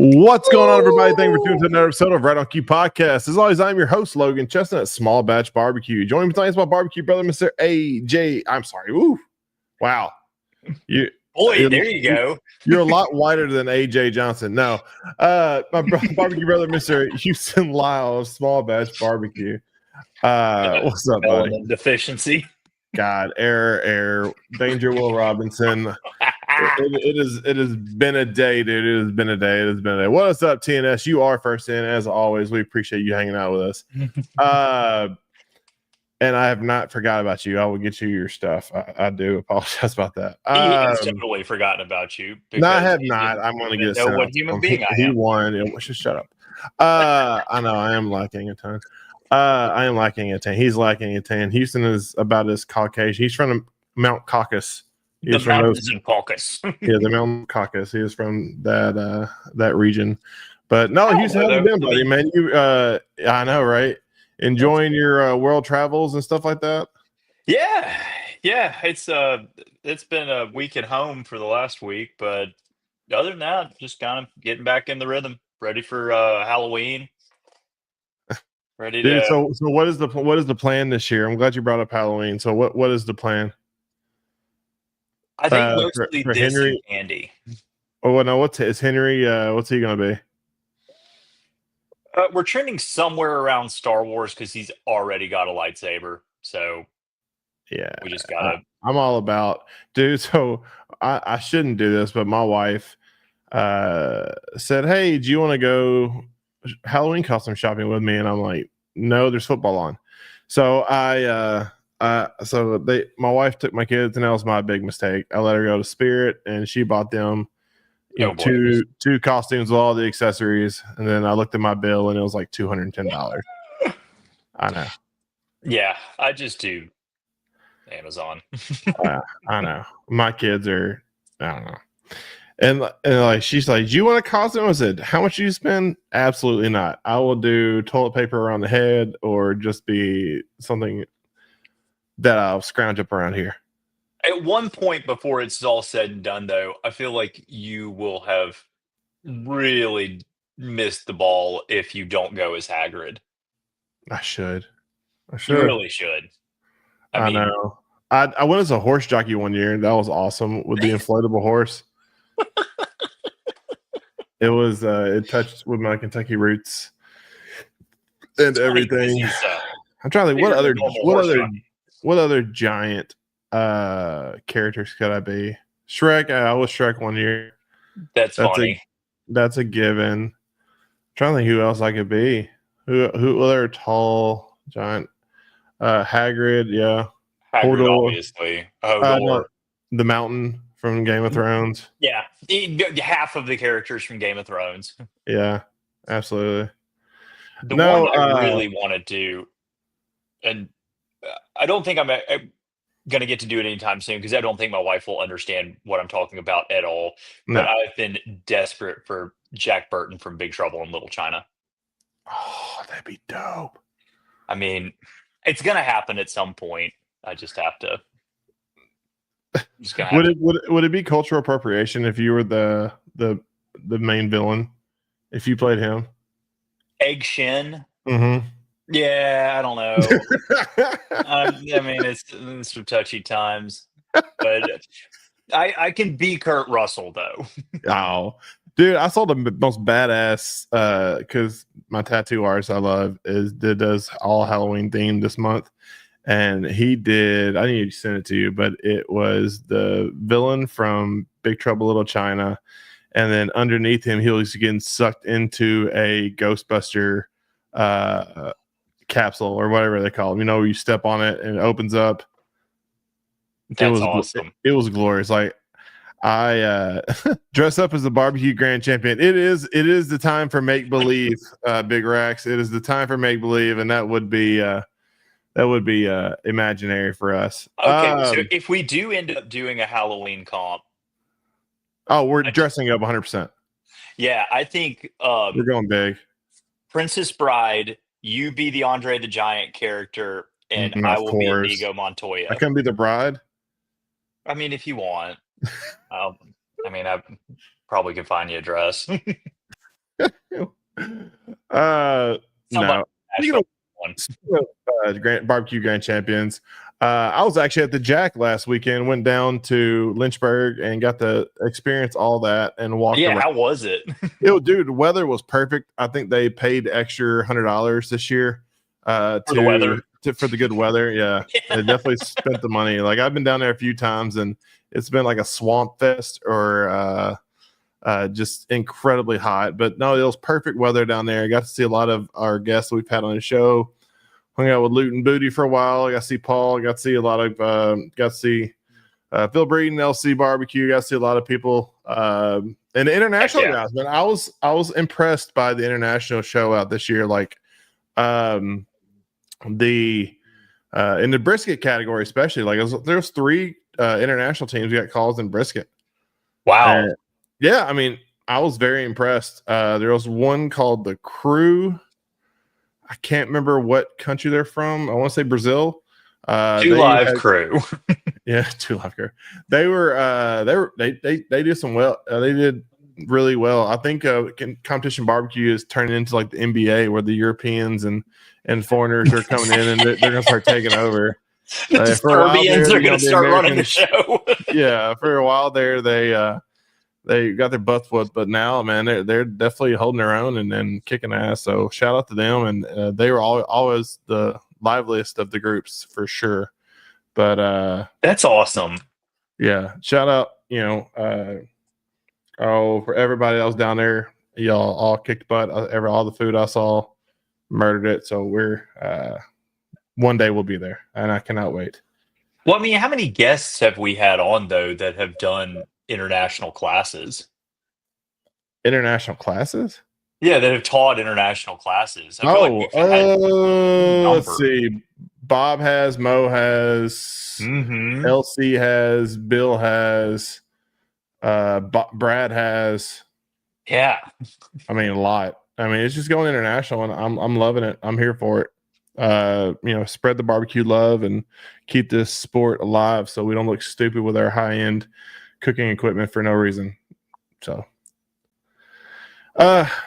What's going on, everybody? Thank you for tuning to another episode of Right on Cue Podcast. As always, I'm your host, Logan Chestnut, Small Batch Barbecue. Joining me tonight is my barbecue brother, Mr. AJ. I'm sorry. Woo. Wow. There you go. You're a lot whiter than AJ Johnson. No. My barbecue brother, Mr. Houston Lyle of Small Batch Barbecue. What's up, buddy? Melanin deficiency. God, error. Danger Will Robinson. It has been a day, dude. It has been a day. What's up, TNS? You are first in, as always. We appreciate you hanging out with us. And I have not forgot about you. I will get you your stuff. I do apologize about that. He has totally forgotten about you. No, I have not. I'm going to get know what human being I am. He won. Just shut up. I know. I am lacking a ton. He's lacking a ton. Houston is about as Caucasian. He's from Mount Caucasus. The mountains in Caucasus. Yeah, the Mountain Caucasus. He is from that region. But no, Houston, how you been, buddy? Man, I know, right? Enjoying your world travels and stuff like that. Yeah. It's been a week at home for the last week, but other than that, just kind of getting back in the rhythm, ready for Halloween. Ready to. Dude, so what is the plan this year? I'm glad you brought up Halloween. So what is the plan? I think mostly for this Henry and Andy. Oh no, is Henry? What's he gonna be? We're trending somewhere around Star Wars because he's already got a lightsaber. So yeah, we just gotta. I'm all about, dude. So I shouldn't do this, but my wife said, "Hey, do you want to go Halloween costume shopping with me?" And I'm like, "No, there's football on." So my wife took my kids, and that was my big mistake. I let her go to Spirit, and she bought them two costumes with all the accessories, and then I looked at my bill, and it was like $210. I know. Yeah, I just do Amazon. I know. My kids are, I don't know. And like she's like, "Do you want a costume?" I said, "How much do you spend?" Absolutely not. I will do toilet paper around the head, or just be something that I'll scrounge up around here. At one point before it's all said and done, though, I feel like you will have really missed the ball if you don't go as Hagrid. I should. You really should. I know. I went as a horse jockey one year, and that was awesome with the inflatable horse. It was it touched with my Kentucky roots and everything. I'm trying to think what other giant characters could I be? Shrek. I was Shrek one year. That's funny. That's a given. I'm trying to think who else I could be. Who other tall giant? Hagrid, yeah. Hagrid, obviously. The Mountain from Game of Thrones. Yeah, half of the characters from Game of Thrones. Yeah, absolutely. The one I really wanted to, and I don't think I'm going to get to do it anytime soon because I don't think my wife will understand what I'm talking about at all. No. But I've been desperate for Jack Burton from Big Trouble in Little China. Oh, that'd be dope. I mean, it's going to happen at some point. I just have to. Would it be cultural appropriation if you were the main villain? If you played him, Egg Shin. Mm-hmm. Yeah, I don't know. I mean, it's some touchy times, but I can be Kurt Russell though. Oh, dude, I saw the most badass because my tattoo artist I love does all Halloween themed this month. And he did, I need to send it to you, but it was the villain from Big Trouble Little China. And then underneath him, he was getting sucked into a Ghostbuster capsule or whatever they call them. You know, you step on it and it opens up. That's awesome. It was glorious. Like, I dress up as the barbecue grand champion. It is the time for make believe, Big Rax. It is the time for make believe, and that would be imaginary for us. Okay, so if we do end up doing a Halloween comp, we're dressing up 100%. Yeah, I think we're going big. Princess Bride, you be the Andre the Giant character, and I will be Inigo Montoya. I can be the bride. I mean, if you want, I mean, I probably could find you a dress. No. Speaking of barbecue grand champions, I was actually at the Jack last weekend. Went down to Lynchburg and got to experience all that and walk around. How was it? Dude, the weather was perfect. I think they paid extra $100 this year for the weather. For the good weather. Yeah, they definitely spent the money. Like I've been down there a few times, and it's been like a swamp fest or just incredibly hot. But no, it was perfect weather down there. I got to see a lot of our guests we've had on the show. Hung out with Loot and Booty for a while. I got to see Paul. I got to see a lot of got to see Phil Breeden, LC Barbecue. Got to see a lot of people and the international guys. Man, I was impressed by the international show out this year. Like in the brisket category, especially like there's 3 international teams. We got calls in brisket. Wow. Yeah, I mean, I was very impressed. There was one called the Crew. I can't remember what country they're from. I want to say Brazil. Two Live Crew. Yeah, Two Live Crew. They did some well. They did really well. I think competition barbecue is turning into like the NBA, where the Europeans and foreigners are coming in and they're going to start taking over. The Serbians are going to start running the show. Yeah, for a while there, they got their butts whooped, but now, man, they're definitely holding their own and kicking ass. So shout out to them, and they were always the liveliest of the groups for sure. But that's awesome. Yeah, shout out, for everybody that was down there. Y'all all kicked butt. All the food I saw, murdered it. So we're one day we'll be there, and I cannot wait. Well, I mean, how many guests have we had on though that have done international classes? International classes? Yeah, that have taught international classes. Let's see. Bob has, Mo has, LC has, Bill has, Brad has. Yeah. I mean, a lot. I mean, it's just going international, and I'm loving it. I'm here for it. Spread the barbecue love and keep this sport alive so we don't look stupid with our high-end cooking equipment for no reason. So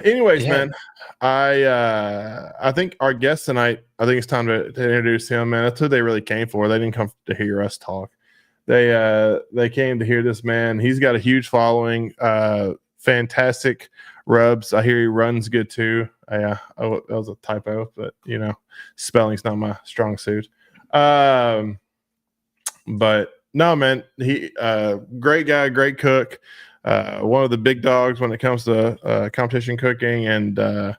anyways, man, I think our guest tonight, I think it's time to introduce him, man. That's who they really came for. They didn't come to hear us talk. They came to hear this man. He's got a huge following, fantastic rubs. I hear he runs good too. That was a typo, but spelling's not my strong suit. But no, man, he great guy, great cook, one of the big dogs when it comes to competition cooking, and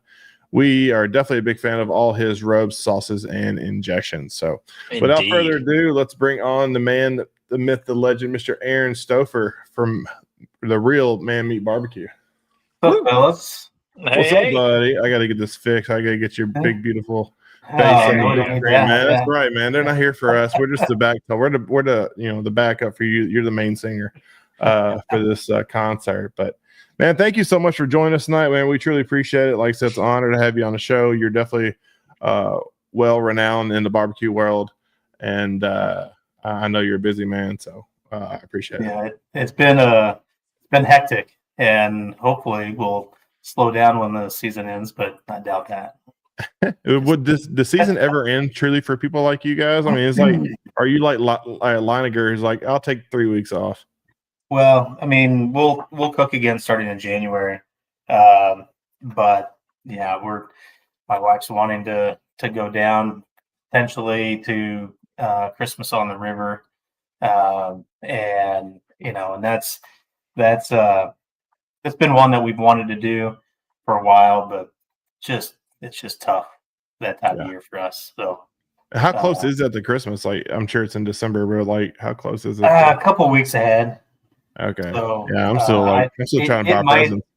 we are definitely a big fan of all his rubs, sauces, and injections. So without further ado, let's bring on the man, the myth, the legend, Mr. Aaron Stouffer from the Real Man Meat Barbecue. What's up, fellas? What's up, buddy? I got to get this fixed. I got to get your big, beautiful face on the screen, man. That's right, man. They're not here for us. We're just the back. We're the backup for you. You're the main singer for this concert. But man, thank you so much for joining us tonight, man. We truly appreciate it. Like I said, it's an honor to have you on the show. You're definitely well renowned in the barbecue world, and I know you're a busy man, so I appreciate it. Yeah, it's been hectic, and hopefully we'll slow down when the season ends, but I doubt that. Would the season ever end truly for people like you guys? I mean, it's like, are you like Linegar who's like, I'll take 3 weeks off? Well, I mean, we'll cook again starting in January, but yeah, my wife's wanting to go down potentially to Christmas on the River, and that's it's been one that we've wanted to do for a while, but it's just tough that time of year for us. So how close is that to Christmas? Like, I'm sure it's in December, but like, how close is it? A couple weeks ahead. Okay. So, yeah, I'm still trying to buy presents.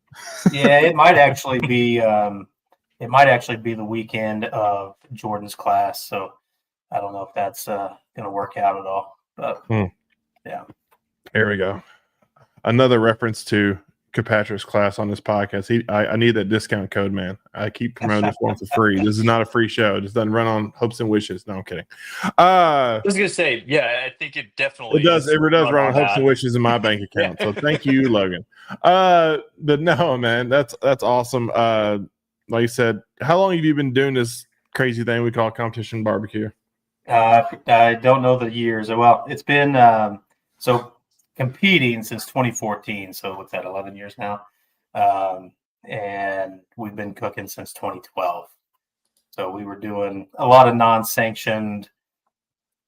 Yeah, it might actually be the weekend of Jordan's class. So I don't know if that's gonna work out at all. But yeah. Here we go. Another reference to Kirkpatrick's class on this podcast. I need that discount code, man. I keep promoting this one for free. This is not a free show. It just doesn't run on hopes and wishes. No, I'm kidding. I was gonna say, yeah, I think it definitely it does. It does run on hopes that. and wishes in my bank account. So thank you, Logan. But no, man, that's awesome. Like you said, how long have you been doing this crazy thing we call competition barbecue? I don't know the years. Well, it's been so competing since 2014. So what's that? 11 years now, and we've been cooking since 2012. So we were doing a lot of non-sanctioned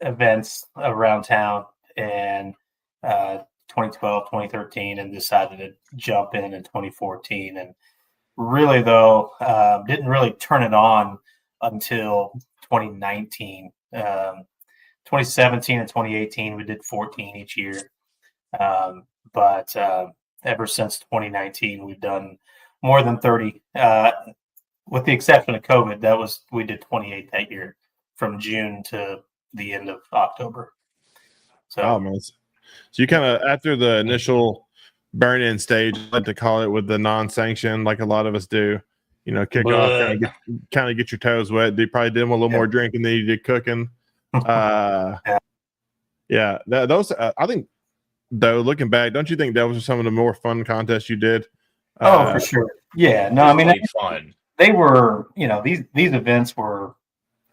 events around town, and 2012, 2013, and decided to jump in 2014. And really, though, didn't really turn it on until 2019. 2017 and 2018, we did 14 each year. But ever since 2019, we've done more than 30. With the exception of COVID, we did 28 that year, from June to the end of October. So, oh, man. So you kind of, after the initial burn-in stage, I like to call it, with the non-sanction, like a lot of us do, kick off, kind of get your toes wet. They probably did a little more drinking than you did cooking. Yeah, those I think, though, looking back, don't you think those were some of the more fun contests you did? For sure. Yeah, no, I mean, fun. They were, these events were,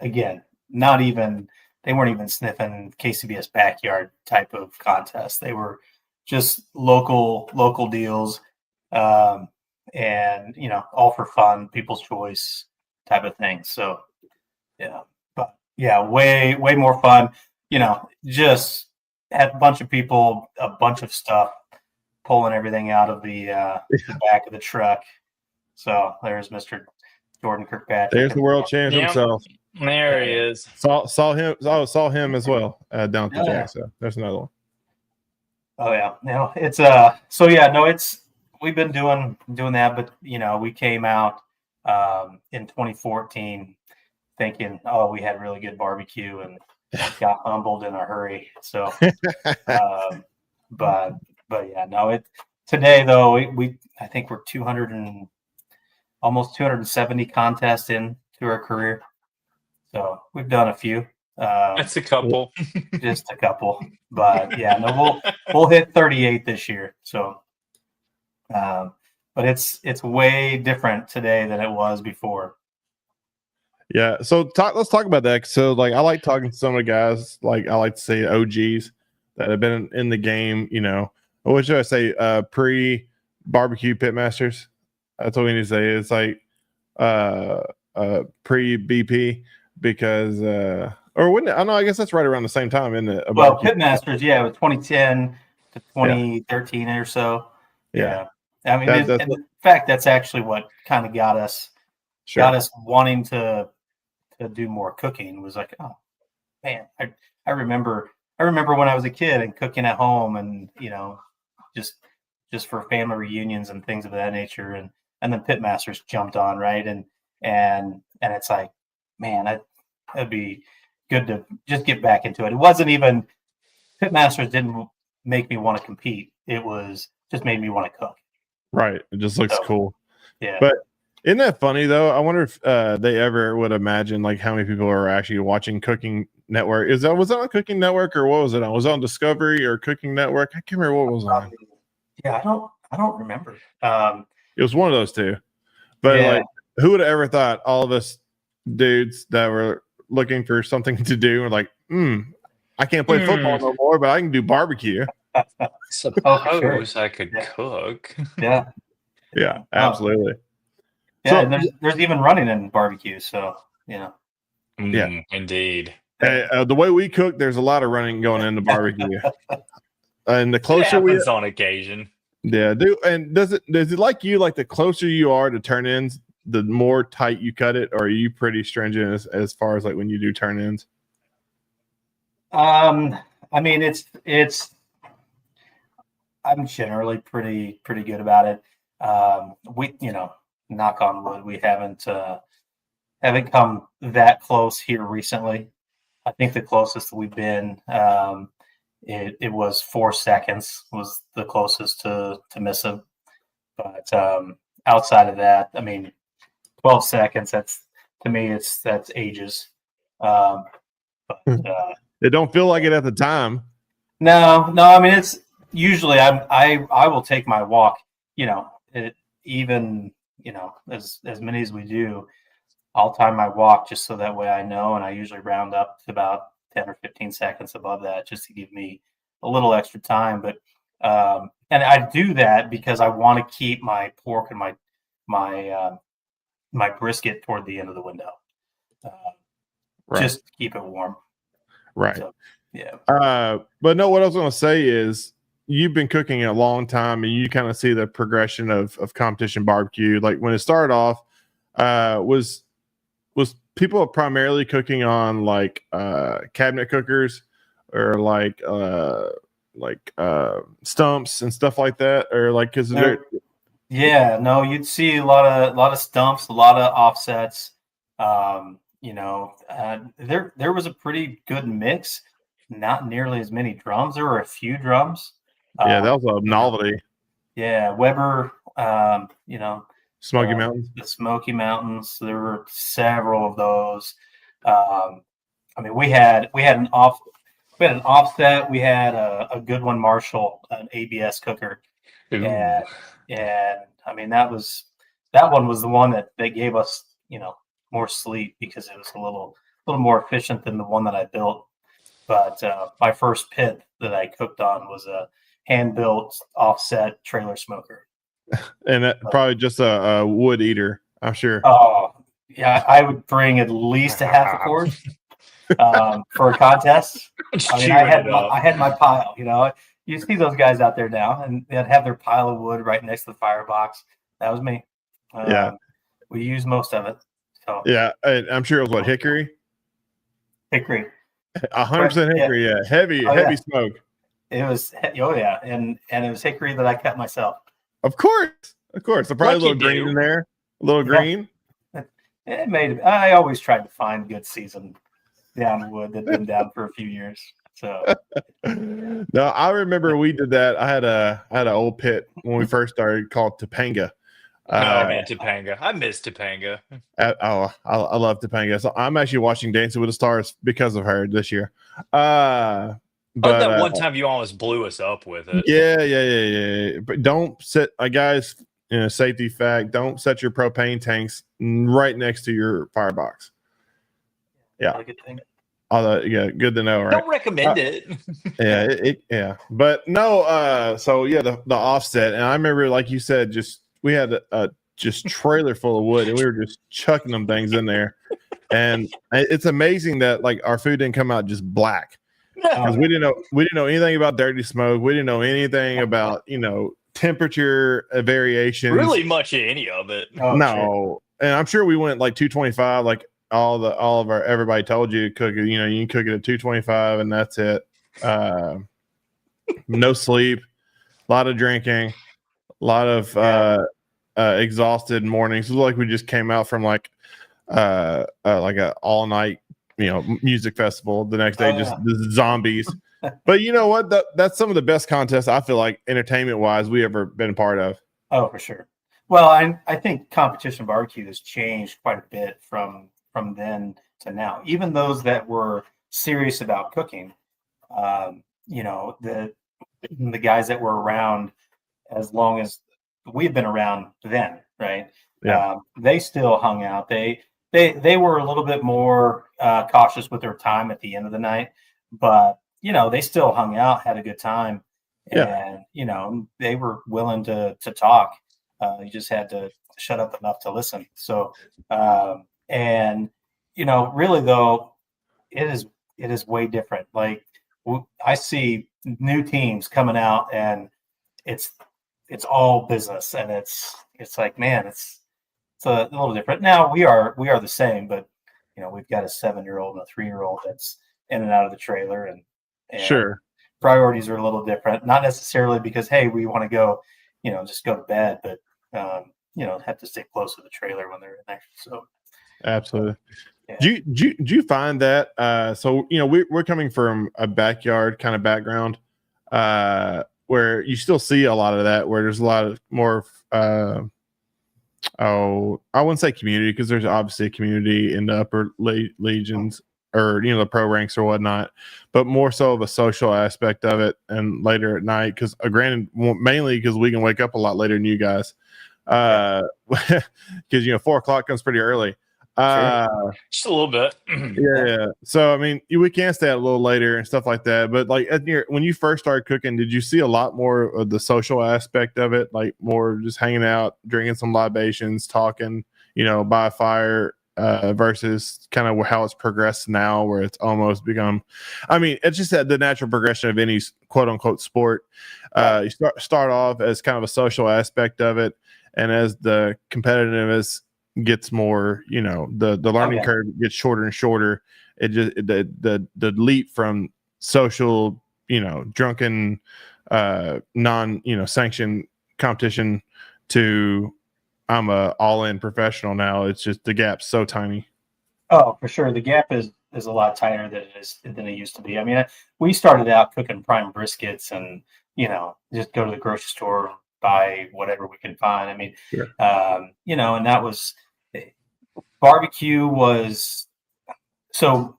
again, they weren't even sniffing KCBS backyard type of contests. They were just local deals, and all for fun, people's choice type of thing. So yeah, but yeah, way more fun. Just had a bunch of people, a bunch of stuff, pulling everything out of the back of the truck. So there's Mr. Jordan Kirkpatrick. There's the world champ himself. There he is. Saw him as well down at the Jack. So there's another one. Oh yeah, no, it's we've been doing that, but we came out in 2014 thinking, oh, we had really good barbecue, and got humbled in a hurry. So, but yeah, no, today though we I think we're 200 and almost 270 contests into our career. So we've done a few. That's a couple. Just a couple. But yeah, no, we'll hit 38 this year. So but it's way different today than it was before. Yeah. So let's talk about that. So like, I like talking to some of the guys, like I like to say OGs that have been in the game, what should I say? Pre barbecue pitmasters. That's what we need to say. It's like pre BP, because or when I know, I guess that's right around the same time, isn't it? Well, pitmasters, yeah, it was 2010 to 2013 or so. Yeah. I mean, in fact, that's actually what kind of got us wanting to do more cooking. Was like, oh man, I remember when I was a kid and cooking at home, and just for family reunions and things of that nature, and then pitmasters jumped on, right, and it's like, man, that'd be good to just get back into it. It wasn't even pitmasters didn't make me want to compete. It was just made me want to cook. Right. It just looks cool. Yeah. But isn't that funny though? I wonder if they ever would imagine like how many people are actually watching Cooking Network. Was that on Cooking Network, or what was it on? Was it on Discovery or Cooking Network? I can't remember what was on. Yeah, I don't remember. It was one of those two. But like, who would have ever thought all of us dudes that were looking for something to do were like, I can't play football no more, but I can do barbecue. Suppose I could cook. Yeah. Yeah, absolutely. Yeah, so, there's even running in barbecue, so yeah, indeed. The way we cook, there's a lot of running going into barbecue, and the closer we on occasion, and does it like you, like the closer you are to turn ins, the more tight you cut it, or are you pretty stringent as far as like when you do turn ins? I mean, it's I'm generally pretty good about it. We, knock on wood, we haven't come that close here recently. I think the closest we've been, it was 4 seconds was the closest to miss him. But outside of that, I mean, 12 seconds. To me, that's ages. But it don't feel like it at the time. No. I mean, it's usually I will take my walk. Even as many as we do, I'll time my walk just so that way I know, and I usually round up to about 10 or 15 seconds above that just to give me a little extra time. But and I do that because I want to keep my pork and my brisket toward the end of the window, just to keep it warm. Right. So, yeah. But no, what I was going to say is you've been cooking a long time, and you kind of see the progression of competition barbecue. Like when it started off, was people primarily cooking on like cabinet cookers or like stumps and stuff like that, or like because yeah, no, you'd see a lot of stumps, a lot of offsets. There was a pretty good mix. Not nearly as many drums. There were a few drums. Yeah, that was a novelty. Yeah, Weber. Smoky Mountains. The Smoky Mountains. There were several of those. I mean, we had an offset. We had a good one, Marshall, an ABS cooker. And I mean that one was the one that gave us more sleep because it was a little more efficient than the one that I built. But my first pit that I cooked on was a hand built offset trailer smoker, and probably just a wood eater, I'm sure. Oh yeah, I would bring at least a half a cord for a contest. I mean, I had my pile. You see those guys out there now, and they'd have their pile of wood right next to the firebox. That was me. We used most of it. So yeah, I'm sure it was what, hickory. 100% hickory. Yeah, heavy smoke. It was and it was hickory that I cut myself. Of course. There's probably a little green in there. A little green. It made. I always tried to find good seasoned down wood that'd been down for a few years. So no, I remember we did that. I had an old pit when we first started called Topanga. Topanga. I miss Topanga. I love Topanga. So I'm actually watching Dancing with the Stars because of her this year. But that one time you almost blew us up with it. Yeah. But don't set, guys, safety fact, don't set your propane tanks right next to your firebox. Yeah. Good thing. Good to know, right? Don't recommend it. Yeah. But no, so yeah, the offset. And I remember, like you said, we had a just trailer full of wood, and we were just chucking them things in there. And it's amazing that like our food didn't come out just black. Because we didn't know anything about dirty smoke. We didn't know anything about temperature variations. Really much of any of it. No, sure. And I'm sure we went like 225. Like everybody told you to cook it. You can cook it at 225, and that's it. No sleep, a lot of drinking, a lot of exhausted mornings. It was like we just came out from like a all night music festival. The next day, just the zombies. But you know what? That's some of the best contests I feel like entertainment wise we ever been a part of. Oh, for sure. Well, I think competition barbecue has changed quite a bit from then to now. Even those that were serious about cooking, the guys that were around as long as we've been around then, right? Yeah. They still hung out. They were a little bit more cautious with their time at the end of the night, but they still hung out, had a good time, and they were willing to talk. You just had to shut up enough to listen. So, really though, it is way different. Like I see new teams coming out, and it's all business, and it's like, man, it's a little different. Now we are the same, but we've got a 7-year-old and a 3-year-old that's in and out of the trailer, and sure, priorities are a little different. Not necessarily because, hey, we want to go, just go to bed, but have to stay close to the trailer when they're in there. So absolutely. Yeah. Do you find that? So we're coming from a backyard kind of background. where you still see a lot of that, where there's a lot of more I wouldn't say community, because there's obviously a community in the upper legions, or the pro ranks or whatnot, but more so of a social aspect of it, and later at night, because granted, mainly because we can wake up a lot later than you guys, because 4 o'clock comes pretty early. Just a little bit. Yeah. So I mean, we can stay out a little later and stuff like that. But like when you first started cooking, did you see a lot more of the social aspect of it, like more just hanging out, drinking some libations, talking, by a fire, versus kind of how it's progressed now, where it's almost become, I mean, it's just the natural progression of any quote unquote sport. You start off as kind of a social aspect of it, and as the competitiveness gets more, the learning curve gets shorter and shorter. It just the leap from social, drunken, non, sanctioned competition to I'm a all-in professional now. It's just the gap's so tiny. Oh, for sure, the gap is a lot tighter than it used to be. I mean, we started out cooking prime briskets, and just go to the grocery store, buy whatever we can find. I mean, sure. And that was. Barbecue was so.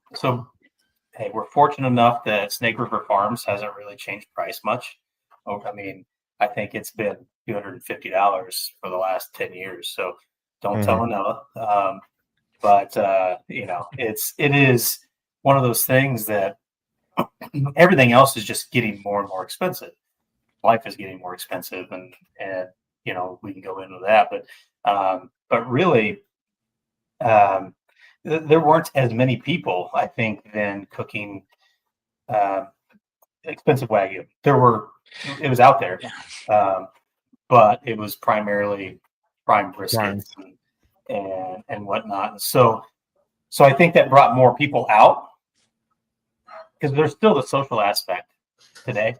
Hey, we're fortunate enough that Snake River Farms hasn't really changed price much. I mean, I think it's been $250 for the last 10 years. So don't tell Manila. But it is one of those things that everything else is just getting more and more expensive. Life is getting more expensive, and we can go into that, but really. There weren't as many people, I think, then cooking expensive Wagyu. It was out there, but it was primarily prime briskets and whatnot. And so I think that brought more people out, because there's still the social aspect today.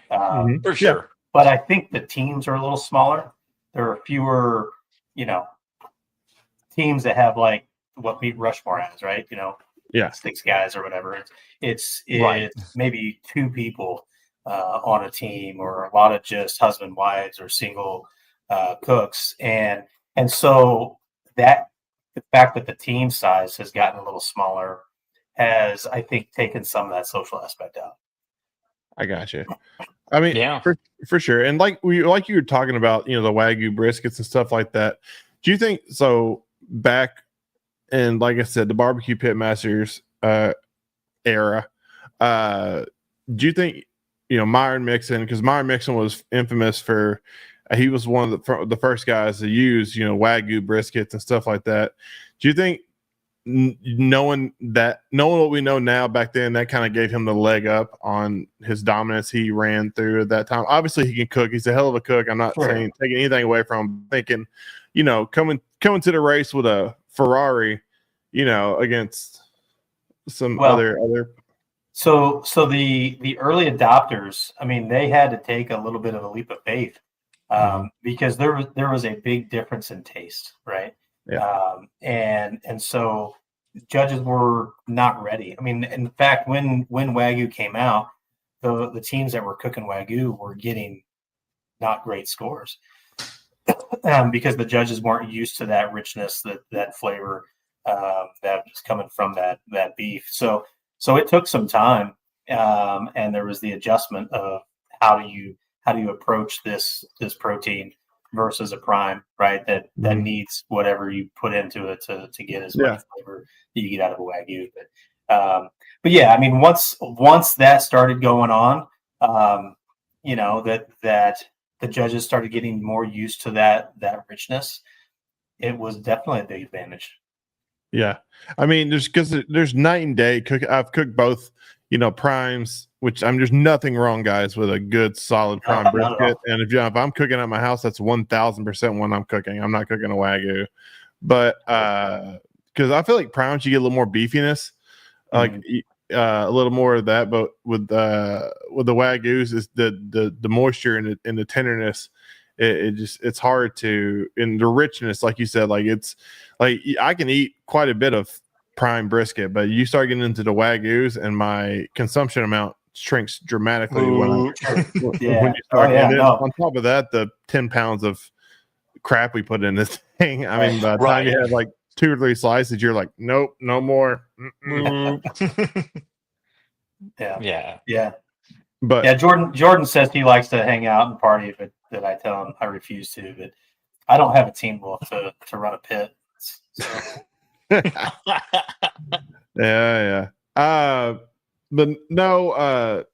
For sure. But I think the teams are a little smaller. There are fewer, teams that have like what Meat Rushmore has, right? 6 guys or whatever. It's maybe 2 people on a team, or a lot of just husband wives or single cooks, and so that the fact that the team size has gotten a little smaller has, I think, taken some of that social aspect out. I got you. I mean, for sure. And like you were talking about, the Wagyu briskets and stuff like that. Do you think so? Back in, like I said, the Barbecue Pitmasters era, do you think Myron Mixon, because Myron Mixon was infamous for he was one of the first guys to use Wagyu briskets and stuff like that. Do you think knowing what we know now, back then, that kind of gave him the leg up on his dominance he ran through at that time? Obviously he can cook, he's a hell of a cook. I'm not saying taking anything away from him, thinking coming to the race with a Ferrari, against some other. So the early adopters, I mean, they had to take a little bit of a leap of faith, because there was a big difference in taste, right? Yeah. And so judges were not ready. I mean, in fact, when Wagyu came out, the teams that were cooking Wagyu were getting not great scores. Because the judges weren't used to that richness, that flavor that was coming from that beef. So it took some time, and there was the adjustment of how do you approach this protein versus a prime, right? That needs whatever you put into it to get as much flavor that you get out of a Wagyu. But yeah, I mean, once that started going on, that the judges started getting more used to that richness, it was definitely a big advantage. Yeah. I mean, there's night and day. I've cooked both, primes, which there's nothing wrong, guys, with a good solid prime brisket. And if I'm cooking at my house, that's 1000% when I'm cooking. I'm not cooking a Wagyu, but because I feel like primes, you get a little more beefiness, like a little more of that. But with the Wagyus, is the moisture and the tenderness. It's hard to, in the richness, like you said, like it's like I can eat quite a bit of prime brisket, but you start getting into the Wagyus and my consumption amount shrinks dramatically when Yeah. you start. yeah, And then no. on top of that, the 10 pounds of crap we put in this thing. I mean, by the time you have like 2 or 3 slices, you're like, nope, no more. Yeah. But yeah, Jordan says he likes to hang out and party, but that I tell him I refuse to. But I don't have a team wolf to run a pit. So. yeah. But no.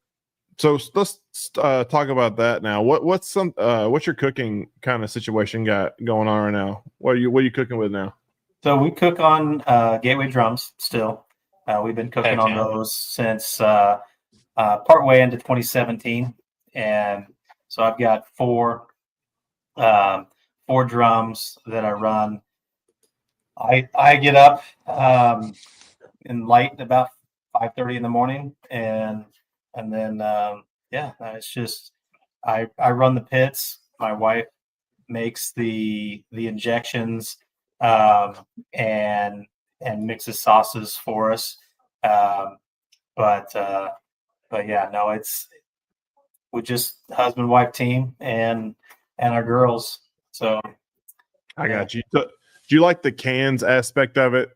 So let's talk about that now. What's your cooking kind of situation got going on right now? What are you cooking with now? So we cook on Gateway drums still. We've been cooking on those since partway into 2017, and so I've got 4 drums that I run. I get up in light about 5:30 in the morning, and then it's just I run the pits. My wife makes the injections and mixes sauces for us. But yeah, no, we're just husband wife team and our girls. So I got you. So, do you like the cans aspect of it?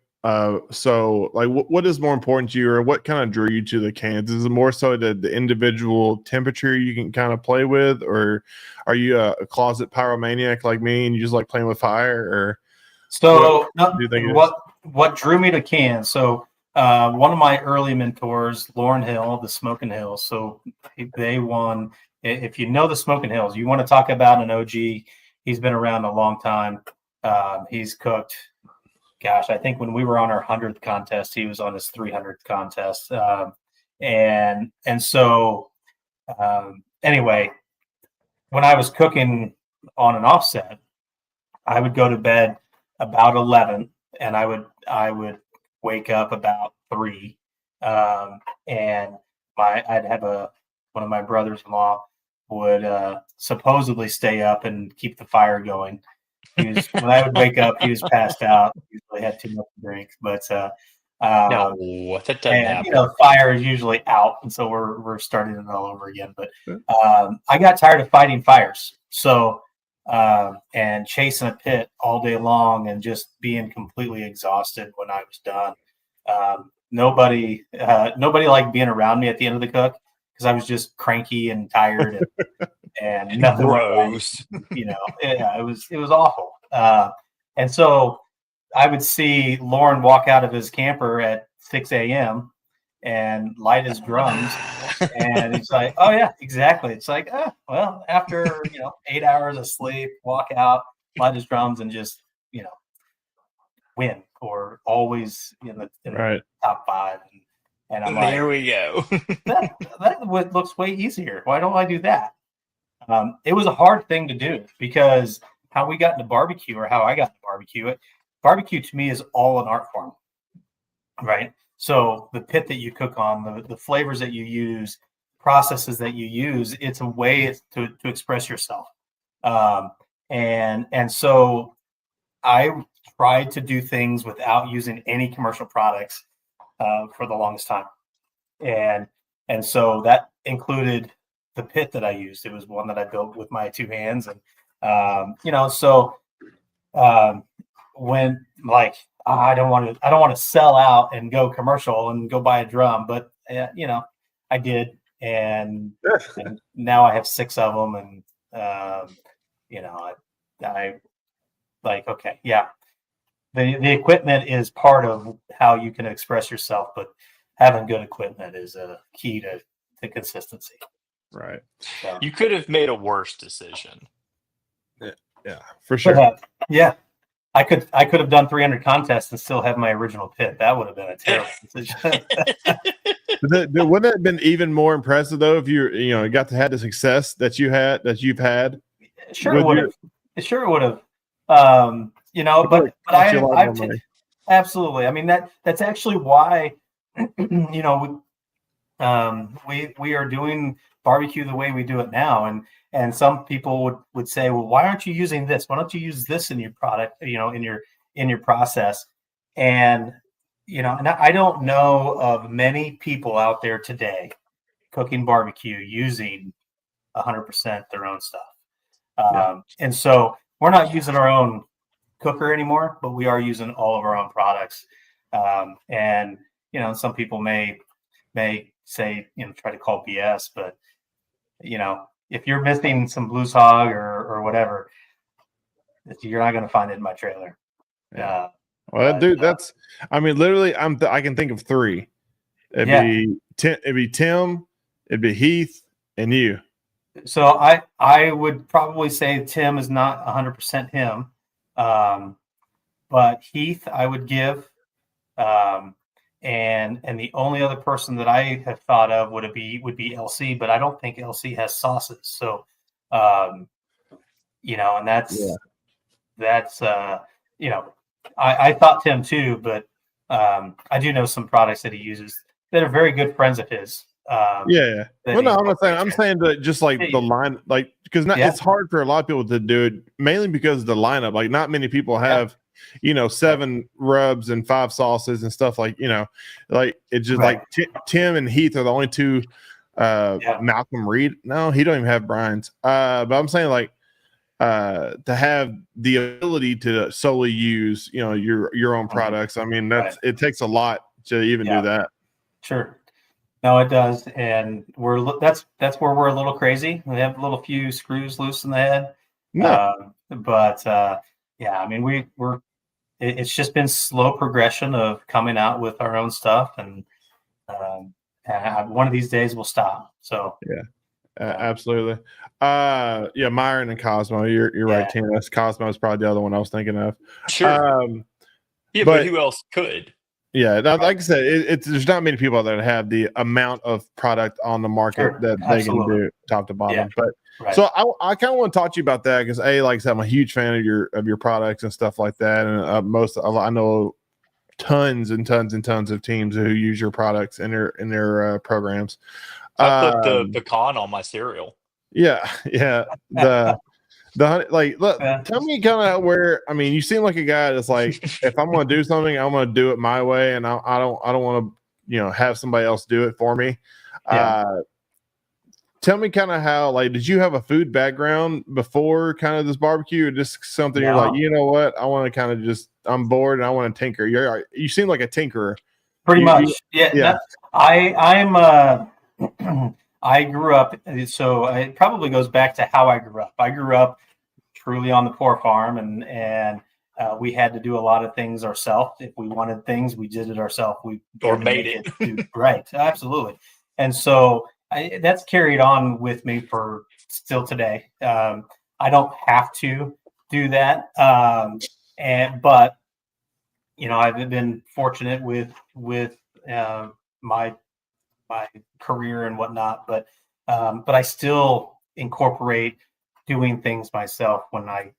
So like what is more important to you, or what kind of drew you to the cans? Is it more so the individual temperature you can kind of play with, or are you a closet pyromaniac like me and you just like playing with fire? Or what drew me to cans? So one of my early mentors, Lauren Hill, the Smoking Hills. So they won. If you know the Smoking Hills, you want to talk about an OG. He's been around a long time. He's cooked. Gosh, I think when we were on our 100th contest, he was on his 300th contest. Anyway, when I was cooking on an offset, I would go to bed about 11, and I would wake up about 3. And I'd have one of my brothers-in-law would supposedly stay up and keep the fire going. When I would wake up, he was passed out. He usually had too much to drink, but no, that doesn't happen. Fire is usually out, and so we're starting it all over again. But I got tired of fighting fires, so and chasing a pit all day long, and just being completely exhausted when I was done. Nobody liked being around me at the end of the cook because I was just cranky and tired and nothing. Gross. It was awful. And so I would see Lauren walk out of his camper at 6 a.m. and light his drums. And it's like, oh yeah, exactly. It's like, well, after 8 hours of sleep, walk out, light his drums, and just win, or always in the top 5. And I'm like, there we go. that looks way easier. Why don't I do that? It was a hard thing to do because how we got into barbecue, or how I got into barbecue to me is all an art form, right? So the pit that you cook on, the flavors that you use, processes that you use, it's a way to express yourself. And so I tried to do things without using any commercial products for the longest time. And so that included the pit that I used. It was one that I built with my 2 hands. And, when I don't want to sell out and go commercial and go buy a drum, but I did. And now I have 6 of them. And, I like, okay, yeah. The equipment is part of how you can express yourself, but having good equipment is a key to consistency. Right. So, you could have made a worse decision. Yeah, for sure. Yeah. I could have done 300 contests and still have my original pit. That would have been a terrible decision. Wouldn't it have been even more impressive though if you got to have the success that you've had? Sure, it would have. Sure, it would have. But absolutely. I mean that's actually why we are doing barbecue the way we do it now, and some people would say, well, why aren't you using this? Why don't you use this in your product? In your process, and I don't know of many people out there today cooking barbecue using 100% their own stuff. And so we're not using our own cooker anymore, but we are using all of our own products. And some people may say, try to call BS, but if you're missing some Blues Hog or whatever, you're not going to find it in my trailer. Yeah. Well, dude, literally, I can think of three. It'd be Tim, it'd be Heath, and you. So I would probably say Tim is not 100% him, but Heath I would give, and the only other person that I have thought of would be LC, but I don't think LC has sauces. So, and that's I thought Tim too, but I do know some products that he uses that are very good friends of his. Well, no, I'm not saying. I'm saying that just like the line, like because it's hard for a lot of people to do it, mainly because of the lineup. Like, not many people have, 7 rubs and 5 sauces and stuff. Like, like it's just like Tim and Heath are the only two. Malcolm Reed, no, he don't even have Brian's. But I'm saying like to have the ability to solely use, your own products. I mean, it takes a lot to even do that. Sure. No, it does, and that's where we're a little crazy. We have a few screws loose in the head, but I mean, it's just been slow progression of coming out with our own stuff, and one of these days we'll stop. So absolutely, Myron and Cosmo, you're right, Tina. Cosmo is probably the other one I was thinking of. Sure, but who else could? Yeah, like I said, there's not many people that have the amount of product on the market that they can do top to bottom. But so I kind of want to talk to you about that because like I said, I'm a huge fan of your products and stuff like that, and I know tons and tons and tons of teams who use your products in their programs. I put the pecan on my cereal. Yeah. Look, tell me kind of where. I mean, you seem like a guy that's like, if I'm going to do something, I'm going to do it my way, and I don't want to, have somebody else do it for me. Tell me kind of how. Like, did you have a food background before kind of this barbecue, or just something you're like, you know what, I want to kind of I'm bored and I want to tinker. You seem like a tinkerer. Pretty much, yeah. I'm. I grew up, so it probably goes back to how I grew up. I grew up truly on the poor farm, and we had to do a lot of things ourselves. If we wanted things, we did it ourselves. We made it. Right, absolutely. And so that's carried on with me for still today. I don't have to do that, but I've been fortunate with my career and whatnot, but I still incorporate doing things myself when I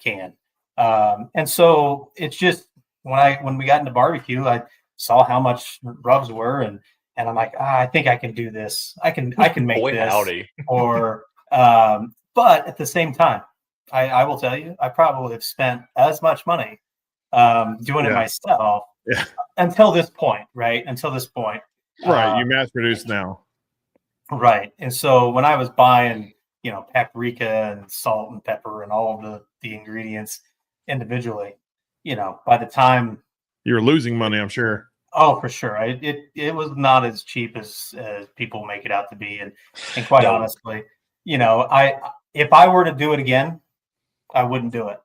can. And so it's just when we got into barbecue, I saw how much rubs were, and I'm like, I think I can do this. I can make this. Howdy. Or but at the same time, I will tell you, I probably have spent as much money doing it myself until this point, right? Right, you mass produce now. Right. And so when I was buying, paprika and salt and pepper and all of the ingredients individually, by the time you were losing money, I'm sure. Oh, for sure. It was not as cheap as people make it out to be. And quite honestly, if I were to do it again, I wouldn't do it.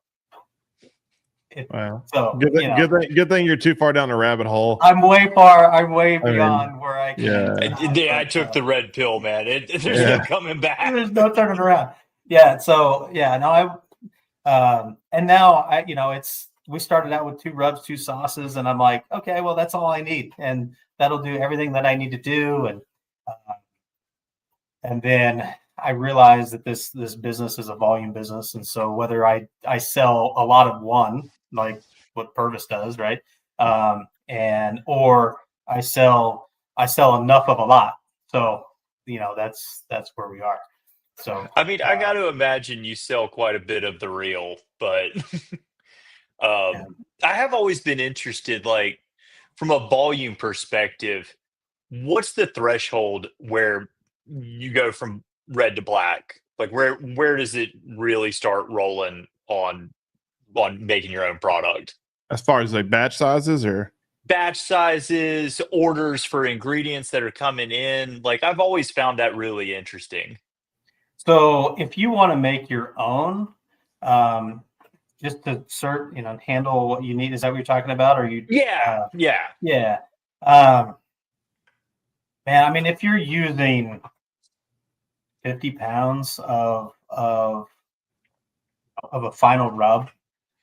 Wow. So good thing you're too far down the rabbit hole. I'm way beyond where I can. Yeah, I took the red pill, man. There's no coming back. There's no turning around. Yeah. So no, and now we started out with 2 rubs, 2 sauces, and I'm like, okay, well, that's all I need, and that'll do everything that I need to do. And then I realized that this business is a volume business, and so whether I sell a lot of one, like what Purvis does, right, or I sell enough of a lot, so that's where we are. So I mean, I got to imagine you sell quite a bit of the real, but I have always been interested, like from a volume perspective, what's the threshold where you go from red to black? Like where does it really start rolling on making your own product? As far as like batch sizes or Batch sizes, orders for ingredients that are coming in. Like I've always found that really interesting. So if you want to make your own, just to handle what you need, is that what you're talking about? Or you? Yeah. Yeah. Man, I mean, if you're using 50 pounds of a final rub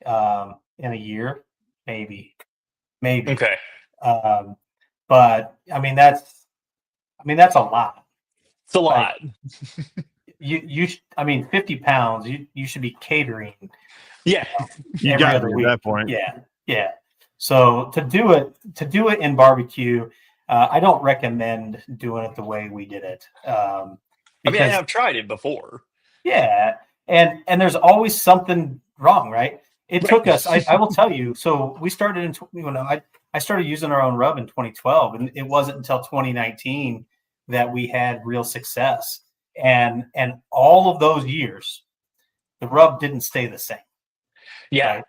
in a year, maybe. Okay. But I mean, that's a lot. It's a lot. I mean, 50 pounds, you should be catering. Yeah. You got to be at that point. Yeah. So to do it in barbecue, I don't recommend doing it the way we did it. I mean, I've tried it before. Yeah. And there's always something wrong, right? It took us, I will tell you. So we started I started using our own rub in 2012, and it wasn't until 2019 that we had real success. And all of those years, the rub didn't stay the same. Yeah.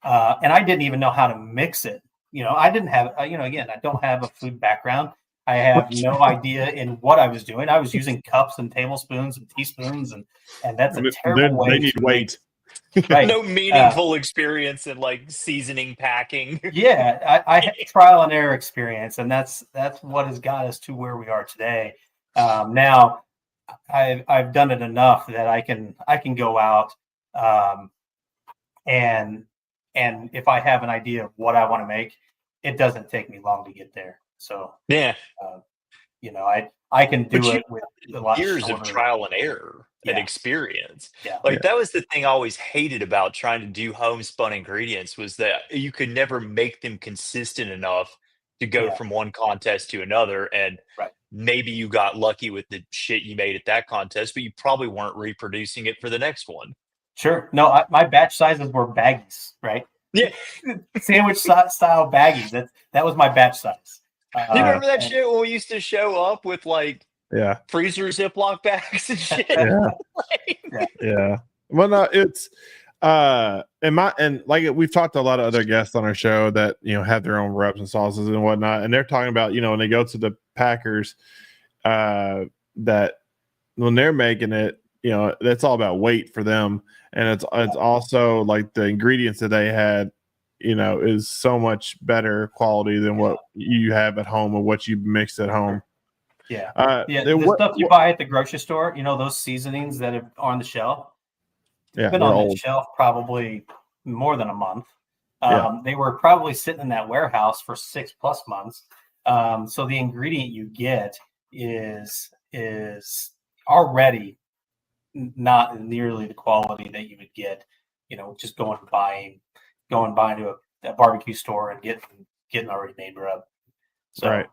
Right? And I didn't even know how to mix it. I didn't have, again, I don't have a food background. I have no idea in what I was doing. I was using cups and tablespoons and teaspoons, and that's a terrible way. They need weight. Right. No meaningful experience in like seasoning packing. Yeah, I had trial and error experience, and that's what has got us to where we are today. Now, I've done it enough that I can go out, and if I have an idea of what I want to make, it doesn't take me long to get there. So yeah, I can do it with a lot years of trial and error and experience. Yeah. That was the thing I always hated about trying to do homespun ingredients, was that you could never make them consistent enough to go from one contest to another. And maybe you got lucky with the shit you made at that contest, but you probably weren't reproducing it for the next one. Sure. No, my batch sizes were baggies, right? Yeah. Sandwich style baggies. That was my batch size. You remember that shit when we used to show up with like freezer Ziploc bags and shit? Yeah. Well, no, it's and like we've talked to a lot of other guests on our show that have their own rubs and sauces and whatnot, and they're talking about when they go to the packers, that when they're making it, that's all about weight for them, and it's also like the ingredients that they had is so much better quality than what you have at home or what you mix at home. Yeah. The stuff you buy at the grocery store, those seasonings that are on the shelf. Yeah. Been on the shelf probably more than a month. They were probably sitting in that warehouse for 6+ months. So the ingredient you get is already not nearly the quality that you would get, just going to a barbecue store and getting already made rub. So, right.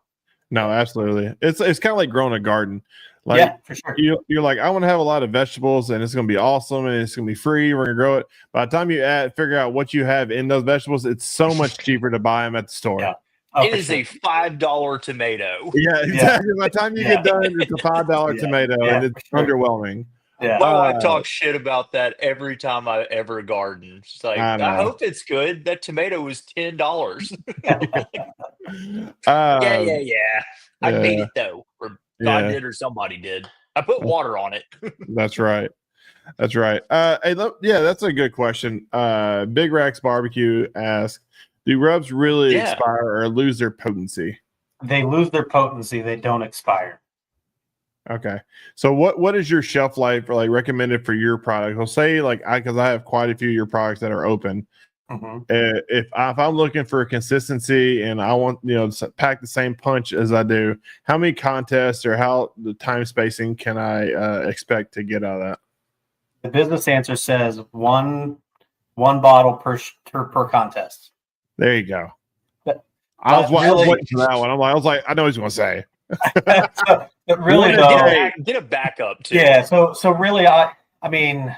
No, absolutely. It's kind of like growing a garden. Like, for sure. You're like, I want to have a lot of vegetables and it's going to be awesome and it's going to be free. We're going to grow it. By the time you figure out what you have in those vegetables, it's so much cheaper to buy them at the store. Yeah. It is a $5 tomato. Yeah, exactly. By the time you get done, it's a $5 tomato, and it's underwhelming. Yeah. My wife talks shit about that every time I ever garden. She's like, I hope it's good. That tomato was $10. Yeah. I made it though, or God did, or somebody did. I put water on it. That's right. Hey, that's a good question. Big Rex Barbecue asks, do rubs really expire or lose their potency? They lose their potency. They don't expire. Okay. So what is your shelf life or like recommended for your product? I'll say because I have quite a few of your products that are open. Mm-hmm. If I'm looking for consistency and I want to pack the same punch as I do, how many contests or how the time spacing can I expect to get out of that? The business answer says one bottle per contest. There you go. I was waiting for that one. I was like, I know what he's going to say. But really, get a backup too. Yeah. So really, I mean,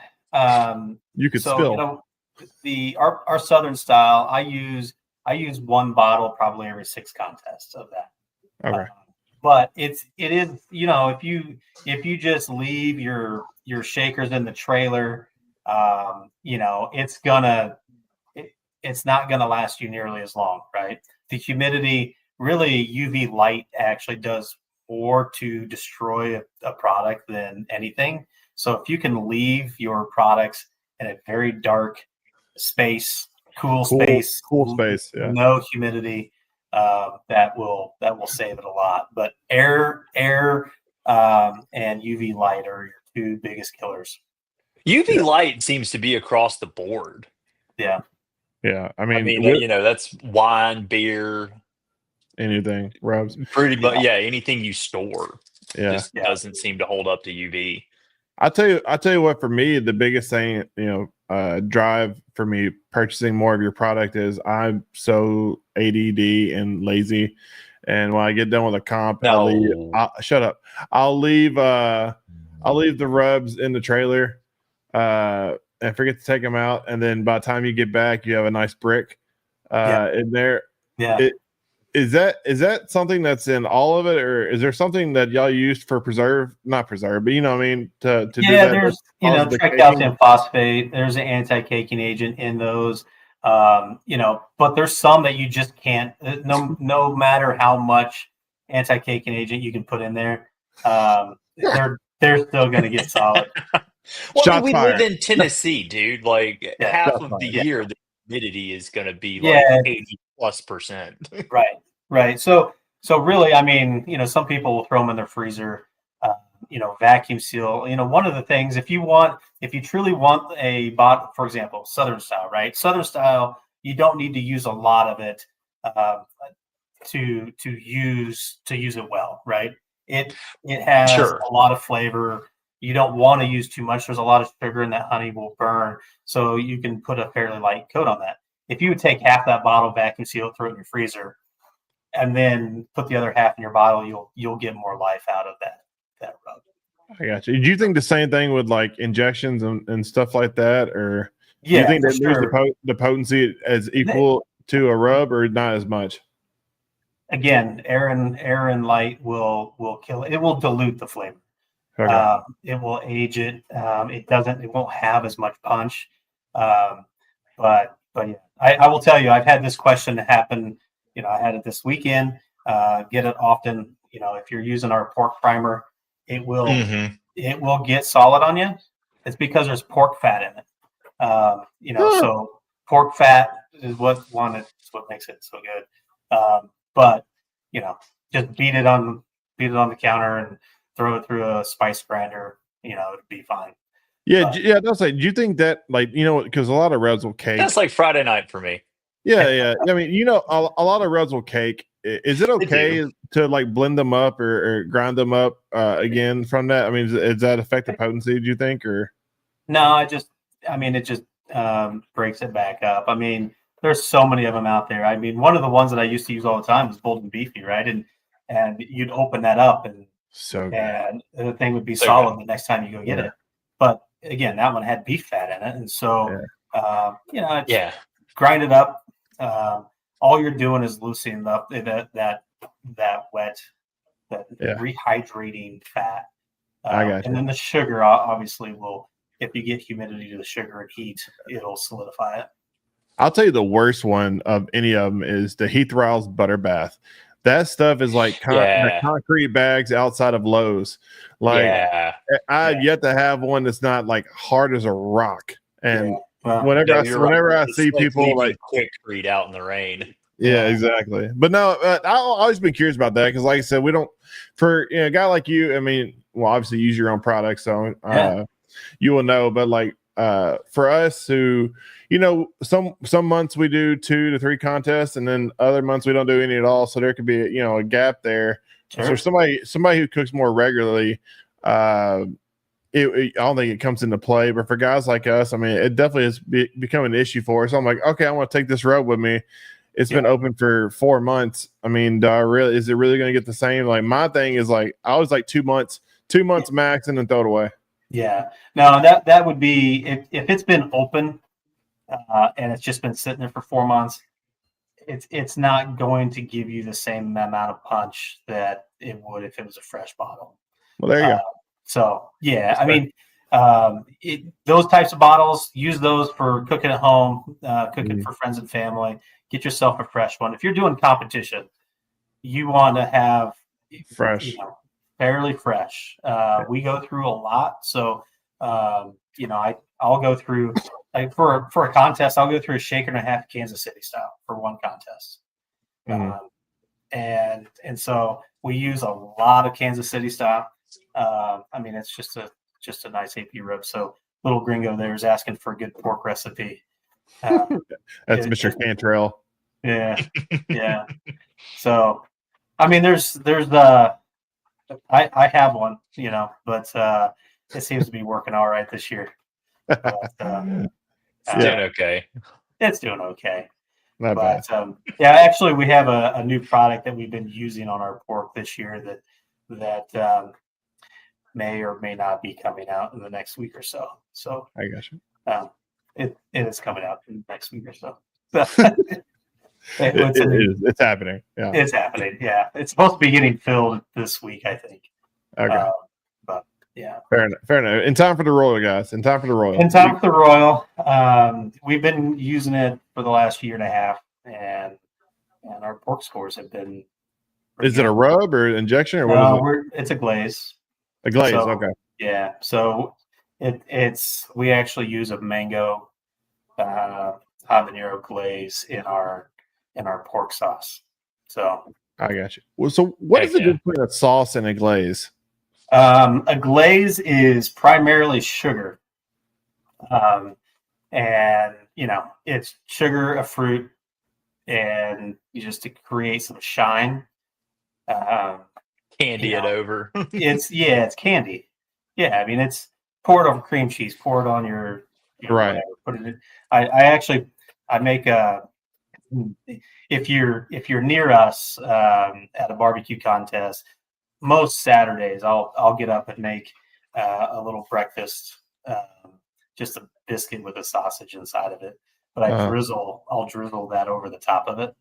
you could spill. Our Southern style. I use one bottle probably every 6 contests of that. Okay. but it is, you know, if you just leave your shakers in the trailer, you know, it's not gonna last you nearly as long, right? The humidity, really, UV light actually does more to destroy a product than anything. So if you can leave your products in a very dark space, cool space, space, yeah. no humidity, that will save it a lot. But air, and UV light are your two biggest killers. UV light seems to be across the board. Yeah. Yeah. I I mean, mean, you know, that's wine, beer, anything, rubs. pretty much. Yeah, anything you store just Yeah. doesn't seem to hold up to UV. I tell you what, for me, the biggest thing, you know, drive for me purchasing more of your product is I'm so ADD and lazy. And when I get done with a comp, No. shut up. I'll leave the rubs in the trailer, and forget to take them out. And then by the time you get back, you have a nice brick in there. Yeah. Is that something that's in all of it, or is there something that y'all used for not preserve, but you know what I mean, to do that? There's tricalcium phosphate. There's an anti-caking agent in those. You know, but there's some that you just can't. No matter how much anti-caking agent you can put in there, they're still going to get solid. Well, we live in Tennessee, dude. Like half of the year, the humidity is going to be like 80+%. Right. So really, I mean, you know, some people will throw them in their freezer. You know, vacuum seal. You know, one of the things, if you truly want a bottle, for example, Southern style, right? Southern style, you don't need to use a lot of it to use it well, right? It has a lot of flavor. You don't want to use too much. There's a lot of sugar, and that honey will burn. So you can put a fairly light coat on that. If you would take half that bottle, vacuum seal it, throw it in your freezer, and then put the other half in your bottle, you'll get more life out of that rub. I got you. Do you think the same thing with like injections and stuff like that, or do you think they lose the potency as equal to a rub, or not as much? Again, air and light will kill it. It will dilute the flavor. Okay. It will age it. It won't have as much punch. But yeah, I will tell you, I've had this question happen. You know, I had it this weekend. Get it often. You know, if you're using our pork primer, it will get solid on you. It's because there's pork fat in it. You know, so pork fat is what makes it so good. But you know, just beat it on the counter and throw it through a spice grinder. You know, it'd be fine. Yeah. That's like. Do you think that, like, you know, because a lot of rubs will cake. That's like Friday night for me. Yeah. I mean, you know, a lot of rubs will cake. Is it okay to like blend them up or grind them up again from that? I mean, does that affect the potency, do you think, or? No, it just breaks it back up. I mean, there's so many of them out there. I mean, one of the ones that I used to use all the time was Bold and Beefy, right? And you'd open that up and the thing would be solid the next time you go get it. But again, that one had beef fat in it, and so you know, grind it up. All you're doing is loosening up that wet, rehydrating fat. I got you. And then the sugar obviously will, if you get humidity to the sugar and heat, it'll solidify it. I'll tell you the worst one of any of them is the Heath Riles butter bath. That stuff is like concrete bags outside of Lowe's. Like I've yet to have one that's not like hard as a rock. And whenever I see people like quick treat out in the rain. Yeah, exactly. But no, I've always been curious about that because, like I said, we don't. For a guy like you, I mean, well, obviously use your own product, so you will know. But like for us, who some months we do 2 to 3 contests, and then other months we don't do any at all. So there could be a gap there. Sure. So somebody who cooks more regularly, I don't think it comes into play. But for guys like us, I mean, it definitely has become an issue for us. So I'm like, okay, I want to take this rub with me. It's been open for 4 months. I mean, is it really going to get the same? Like my thing is like, I was like 2 months max, and then throw it away. Yeah, no, that would be if it's been open and it's just been sitting there for 4 months. it's not going to give you the same amount of punch that it would if it was a fresh bottle. Well, there you go. So yeah, I mean, those types of bottles, use those for cooking at home, cooking for friends and family. Get yourself a fresh one. If you're doing competition, you want to have Fresh. Fairly fresh. We go through a lot, so I'll go through for a contest. I'll go through a shaker and a half Kansas City style for one contest, and so we use a lot of Kansas City style. I mean, it's just a nice AP rib. So little gringo there is asking for a good pork recipe. That's Mr. Cantrell. Yeah, yeah. So, I mean, there's I have one, but it seems to be working all right this year. But, it's doing okay. It's doing okay. Not bad. Yeah, actually, we have a new product that we've been using on our pork this year that may or may not be coming out in the next week or so. So I got you. It is coming out in the next week or so. It's happening. Yeah, it's happening. Yeah, it's supposed to be getting filled this week, I think. Okay. But yeah, fair enough. In time for the Royal, guys. In time for the Royal. We've been using it for the last year and a half, and our pork scores have been. Is it a rub or injection or what is it? It's a glaze. A glaze. Okay. Yeah. So we actually use a mango habanero glaze in our pork sauce. So I got you. Well, so what is the difference between a sauce and a glaze? A glaze is primarily sugar. And it's sugar, a fruit, and just to create some shine. Candy it over. It's candy. Yeah, I mean, it's pour it over cream cheese, pour it on your right. Whatever, put it in. I make a. If you're near us at a barbecue contest, most Saturdays I'll get up and make a little breakfast, just a biscuit with a sausage inside of it. But I'll drizzle that over the top of it.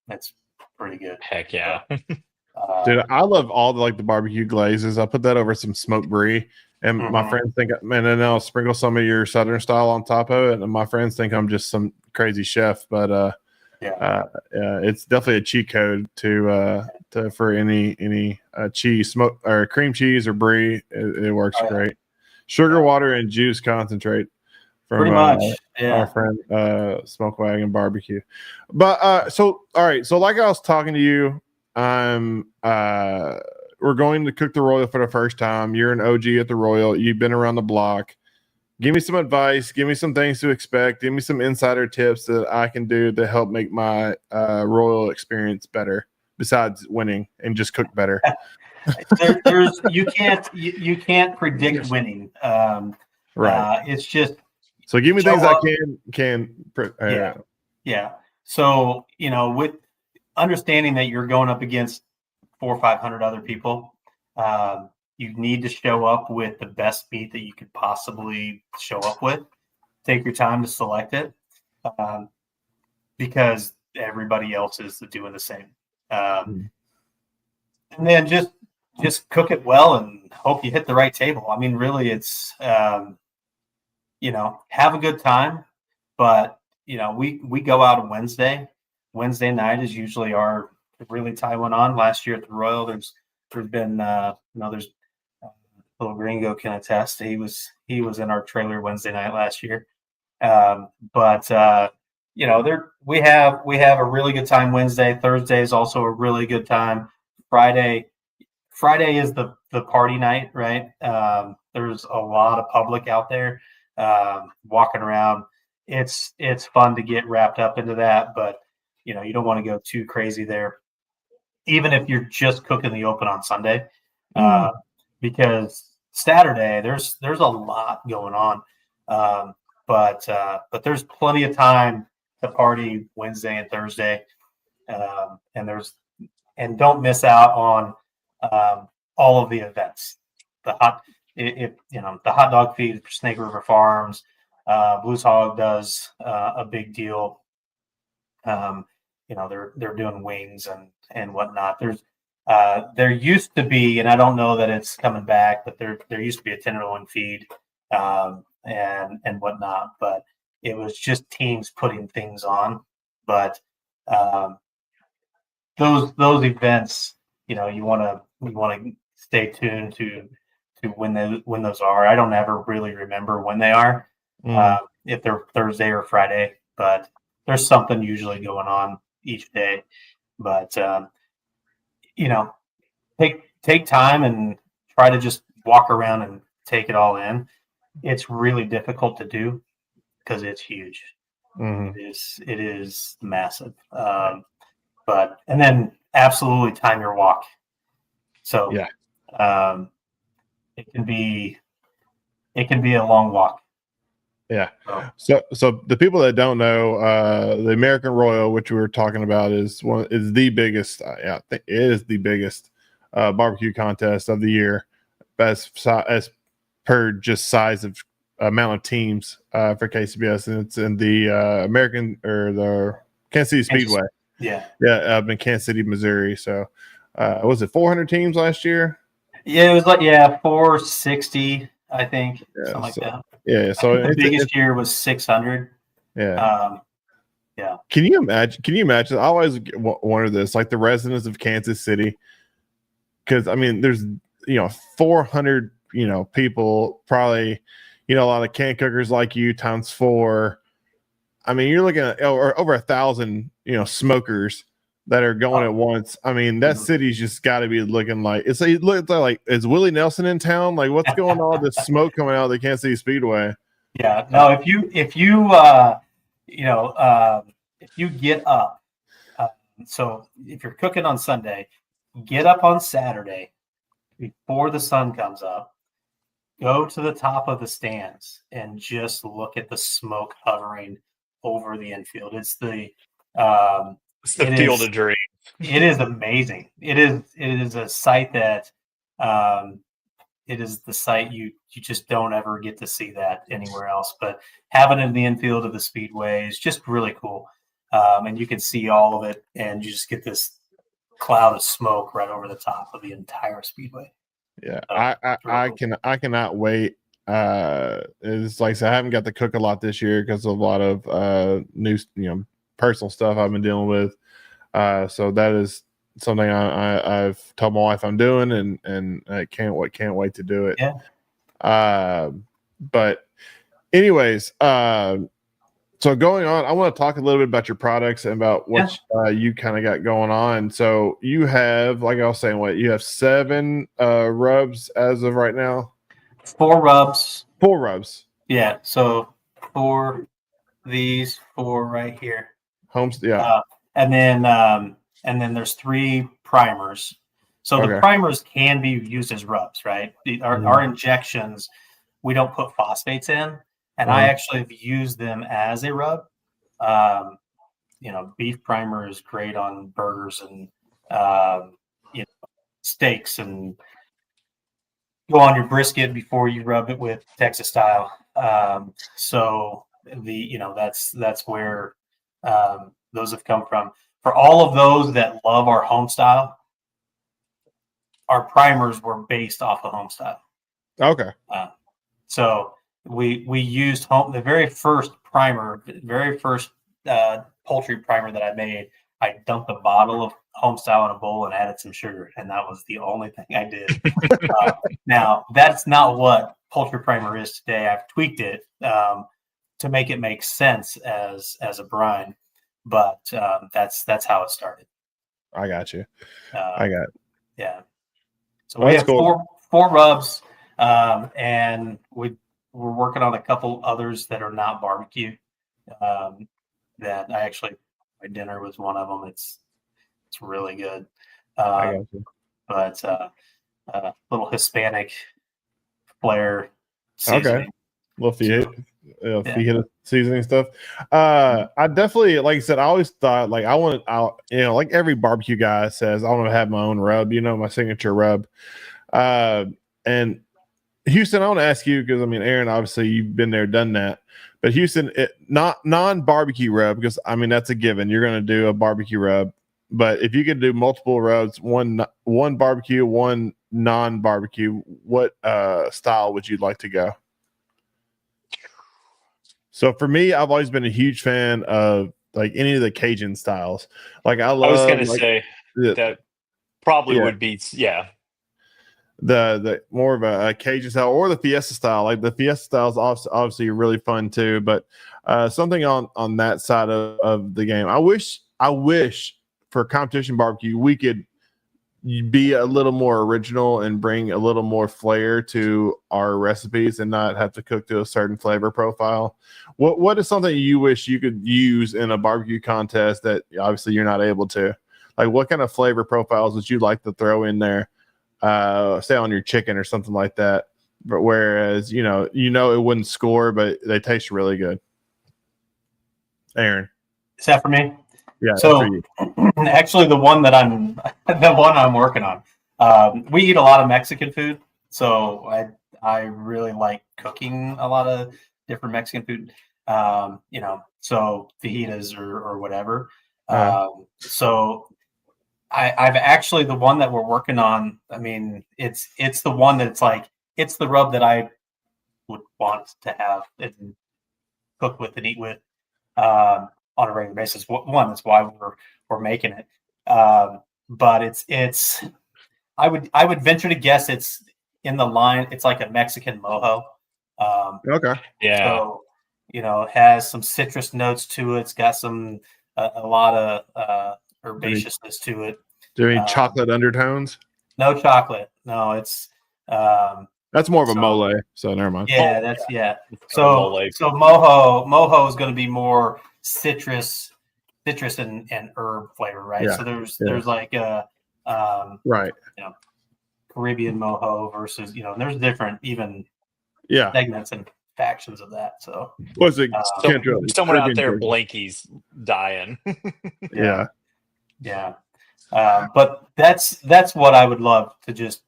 It's pretty good. Heck yeah. Dude, I love all the barbecue glazes. I put that over some smoked brie, and my friends think, man, and then I'll sprinkle some of your Southern style on top of it, and my friends think I'm just some crazy chef. But it's definitely a cheat code for any cheese, smoke or cream cheese or brie. It works great. Sugar, water, and juice concentrate from pretty much. Our friend Smoke Wagon Barbecue. But so all right, so like I was talking to you. We're going to cook the Royal for the first time. You're an OG at the Royal. You've been around the block. Give me some advice. Give me some things to expect. Give me some insider tips that I can do to help make my Royal experience better. Besides winning and just cook better. You can't predict winning. Right. It's just so give me things I can. Yeah. So with understanding that you're going up against 400 or 500 other people, you need to show up with the best meat that you could possibly show up with. Take your time to select it, because everybody else is doing the same. And then just cook it well and hope you hit the right table. I mean, really, it's have a good time. But we go out on Wednesday. Wednesday night is usually our really tie one on. Last year at the Royal, there's been there's little gringo can attest. He was in our trailer Wednesday night last year. We have a really good time Wednesday. Thursday is also a really good time. Friday is the party night, right? There's a lot of public out there walking around. It's fun to get wrapped up into that, but you don't want to go too crazy there, even if you're just cooking the open on Sunday, because Saturday there's a lot going on, but there's plenty of time to party Wednesday and Thursday, and don't miss out on all of the events. The hot dog feed for Snake River Farms, Blues Hog does a big deal They're doing wings and whatnot. There used to be, and I don't know that it's coming back, but there used to be a tenderloin feed and whatnot. But it was just teams putting things on. But those events, you want to stay tuned to when those are. I don't ever really remember when they are, if they're Thursday or Friday, but there's something usually going on each day. But take time and try to just walk around and take it all in. It's really difficult to do because it's huge. It is massive. But then absolutely time your walk. So it can be a long walk. Yeah. So the people that don't know, the American Royal, which we were talking about, is the biggest. I think it is the biggest barbecue contest of the year, as per just size of amount of teams for KCBS, and it's in the American or the Kansas City Speedway. Up in Kansas City, Missouri. So was it 400 teams last year? Yeah, it was 460, I think, something like that. Yeah, so the biggest year was 600. Yeah. Can you imagine? I always wonder this, like the residents of Kansas City, because I mean, there's 400 people, probably a lot of can cookers like you times 4. I mean, you're looking at over 1,000 smokers that are going at once. I mean, that city's just got to be looking like it looks like, is Willie Nelson in town? Like, what's going on? This smoke coming out of the Kansas City Speedway. Yeah, no. If you get up, so if you're cooking on Sunday, get up on Saturday before the sun comes up. Go to the top of the stands and just look at the smoke hovering over the infield. It's the field of dreams. It is amazing. It is a sight that it is the sight you just don't ever get to see that anywhere else. But having it in the infield of the Speedway is just really cool. And you can see all of it, and you just get this cloud of smoke right over the top of the entire Speedway. Yeah, I cannot wait. It's like I said, I haven't got to cook a lot this year because of a lot of new personal stuff I've been dealing with. So that is something I've told my wife I'm doing, and I can't wait to do it. Yeah. But anyways, so going on, I want to talk a little bit about your products and about what you kind of got going on. So you have, like I was saying, you have 7 rubs as of right now? 4 rubs. 4 rubs. Yeah. So 4, these 4 right here. And then there's 3 primers. So the primers can be used as rubs, right? Our injections, we don't put phosphates in. And I actually have used them as a rub. Beef primer is great on burgers and steaks, and go on your brisket before you rub it with Texas style. So that's where those have come from. For all of those that love our home style, our primers were based off of home style. Okay. So we used the very first primer, poultry primer that I made. I dumped a bottle of home style in a bowl and added some sugar, and that was the only thing I did. Now that's not what poultry primer is today. I've tweaked it to make it make sense as a brine, but that's how it started. I got you. Yeah. So we have cool. four rubs, and we're working on a couple others that are not barbecue. That I actually, my dinner was one of them. It's really good. I got you. But little Hispanic flair seasoning. Okay. Fajita seasoning stuff. I definitely, like I said, I always thought like like every barbecue guy says, I want to have my own rub, my signature rub. And Houston, I want to ask you, because I mean, Aaron, obviously you've been there, done that, But Houston, not non-barbecue rub, because I mean that's a given. You're going to do a barbecue rub, but if you could do multiple rubs, one barbecue, one non-barbecue, what style would you like to go? So for me, I've always been a huge fan of like any of the Cajun styles. Like I was going to like, say that probably would be the more of a Cajun style or the Fiesta style. Like the Fiesta style is obviously really fun too, but something on that side of the game. I wish for competition barbecue we could be a little more original and bring a little more flair to our recipes and not have to cook to a certain flavor profile. What is something you wish you could use in a barbecue contest that obviously you're not able to? Like what kind of flavor profiles would you like to throw in there? Say on your chicken or something like that. But whereas you know it wouldn't score, but they taste really good. Aaron, is that for me? Yeah. So actually, the one I'm working on. We eat a lot of Mexican food, so I really like cooking a lot of different Mexican food. So fajitas or whatever. So I've actually, the one that we're working on, I mean, it's the one that's like, it's the rub that I would want to have and cook with and eat with on a regular basis. One, that's why we're making it. But it's I would venture to guess it's in the line. It's like a Mexican mojo. Okay. Yeah. So, it has some citrus notes to it. It's got some, a lot of herbaceousness to it. Do you have any chocolate undertones? No chocolate. No, it's that's more of a mole. So never mind. Yeah, that's So mojo is going to be more citrus and herb flavor, right? Yeah. So there's like a right. Caribbean mojo versus there's different even segments and factions of that. So was it someone out there Blanky's dying? Yeah. But that's what I would love to just